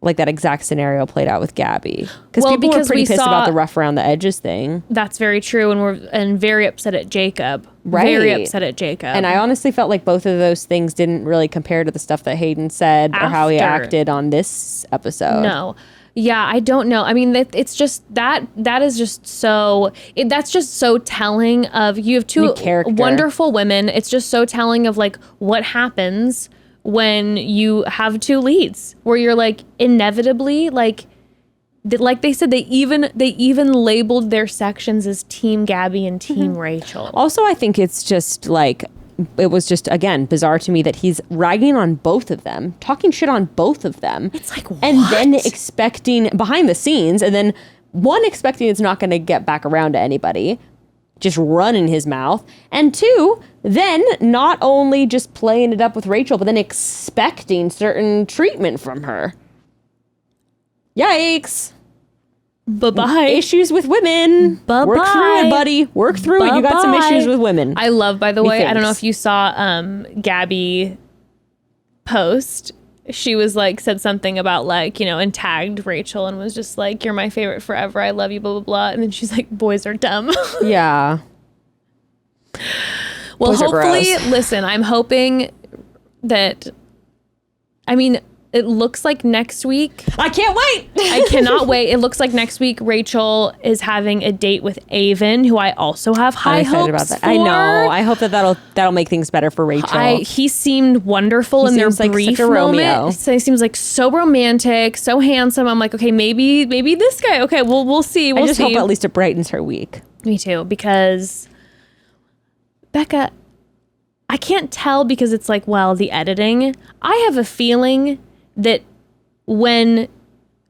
like that exact scenario played out with Gabby. Because people were pretty pissed about the rough around the edges thing. That's very true. And very upset at Jacob. Right. Very upset at Jacob. And I honestly felt like both of those things didn't really compare to the stuff that Hayden said or how he acted on this episode. No. Yeah, I don't know. I mean, it's just that is just so, that's just so telling of, you have two wonderful women. It's just so telling of like what happens when you have two leads where you're like inevitably like they said, they even labeled their sections as Team Gabby and Team Rachel. Also, I think it's just like, it was just, again, bizarre to me that he's ragging on both of them, talking shit on both of them. It's like, what? And then expecting behind the scenes, and then one, expecting it's not going to get back around to anybody, just running his mouth. And two, then not only just playing it up with Rachel, but then expecting certain treatment from her. Yikes. Bye-bye. Issues with women. Bye-bye. Work through it, buddy. Work through it. You got some issues with women. I love, by the way, I don't know if you saw Gabby post. She was like, said something about like, and tagged Rachel and was just like, you're my favorite forever. I love you, blah, blah, blah. And then she's like, boys are dumb. Yeah. Well, boys hopefully, listen, I'm hoping that, it looks like next week. I can't wait. I cannot wait. It looks like next week Rachel is having a date with Avon, who I also have high hopes about that. For. I know. I hope that that'll make things better for Rachel. He seemed wonderful in their brief moment. So he seems like so romantic, so handsome. I'm like, okay, maybe this guy. Okay, we'll see. I just hope at least it brightens her week. Me too, because Becca, I can't tell because it's like, well, the editing. I have a feeling that when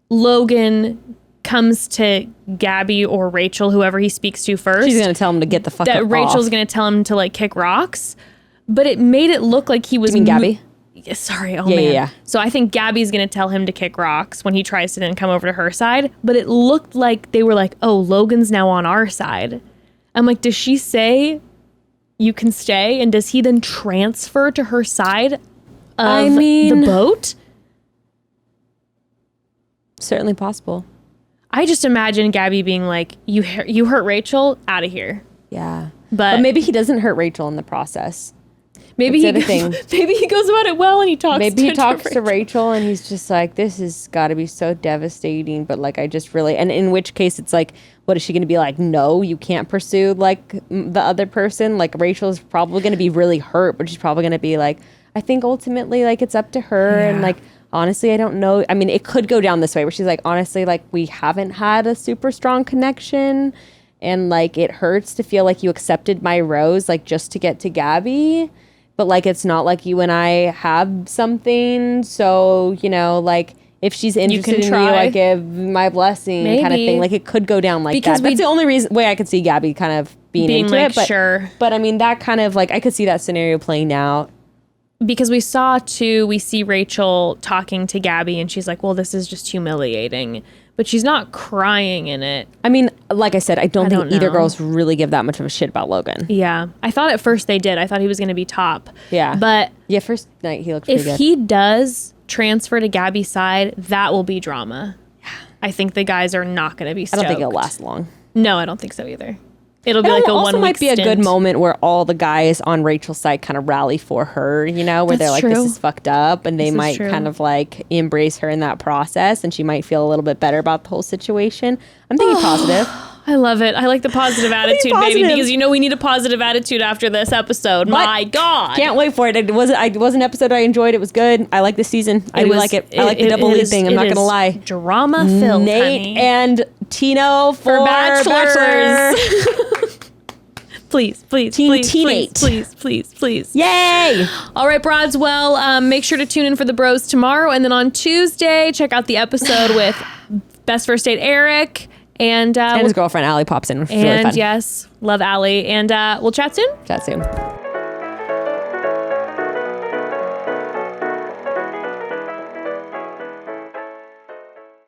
Logan comes to Gabby or Rachel, whoever he speaks to first. She's going to tell him to get the fuck that up Rachel's off. going to tell him to like kick rocks. But it made it look like he was... You mean Gabby? Sorry, oh man. Yeah. So I think Gabby's going to tell him to kick rocks when he tries to then come over to her side. But it looked like they were like, oh, Logan's now on our side. I'm like, does she say you can stay? And does he then transfer to her side of the boat? Certainly possible. I just imagine Gabby being like, you hurt Rachel, out of here. Yeah. But maybe he doesn't hurt Rachel in the process. Maybe maybe he goes about it well and he talks to Rachel and he's just like, this has got to be so devastating. But like, I just really, and in which case it's like, what is she going to be like? No, you can't pursue like the other person. Like Rachel's probably going to be really hurt, but she's probably going to be like, I think ultimately like it's up to her. And like, honestly, I don't know. I mean, it could go down this way where she's like, honestly, like we haven't had a super strong connection. And like, it hurts to feel like you accepted my rose, like just to get to Gabby. But like, it's not like you and I have something. So, you know, like if she's interested in you, I give my blessing kind of thing. Like it could go down like because that. That's the only way I could see Gabby kind of being into like, it. But, sure. But I mean, that kind of like, I could see that scenario playing out. Because we see Rachel talking to Gabby and she's like, well, this is just humiliating. But she's not crying in it. I mean, like I said, I don't think either girls really give that much of a shit about Logan. Yeah. I thought at first they did. I thought he was going to be top. Yeah. But yeah, first night he looked pretty good. If he does transfer to Gabby's side, that will be drama. Yeah. I think the guys are not going to be stoked. I don't think it'll last long. No, I don't think so either. It'll be like a 1 week also might be stint. a good moment where all the guys on Rachel's side kind of rally for her, you know, where they're like, this is fucked up. And they might kind of like embrace her in that process. And she might feel a little bit better about the whole situation. I'm thinking positive. I love it. I like the positive attitude, baby, because you know we need a positive attitude after this episode. My God. Can't wait for it. It was an episode I enjoyed. It was good. I like this season. I do like it. I like the double lead thing. I'm not going to lie. Drama filled, Nate honey. and Tino for Bachelors. Please. Yay! All right, broads. Well, make sure to tune in for the bros tomorrow. And then on Tuesday, check out the episode with Best First Date Eric. And his girlfriend, Allie, pops in. Which is really fun. Yes, love Allie. And we'll chat soon. Chat soon.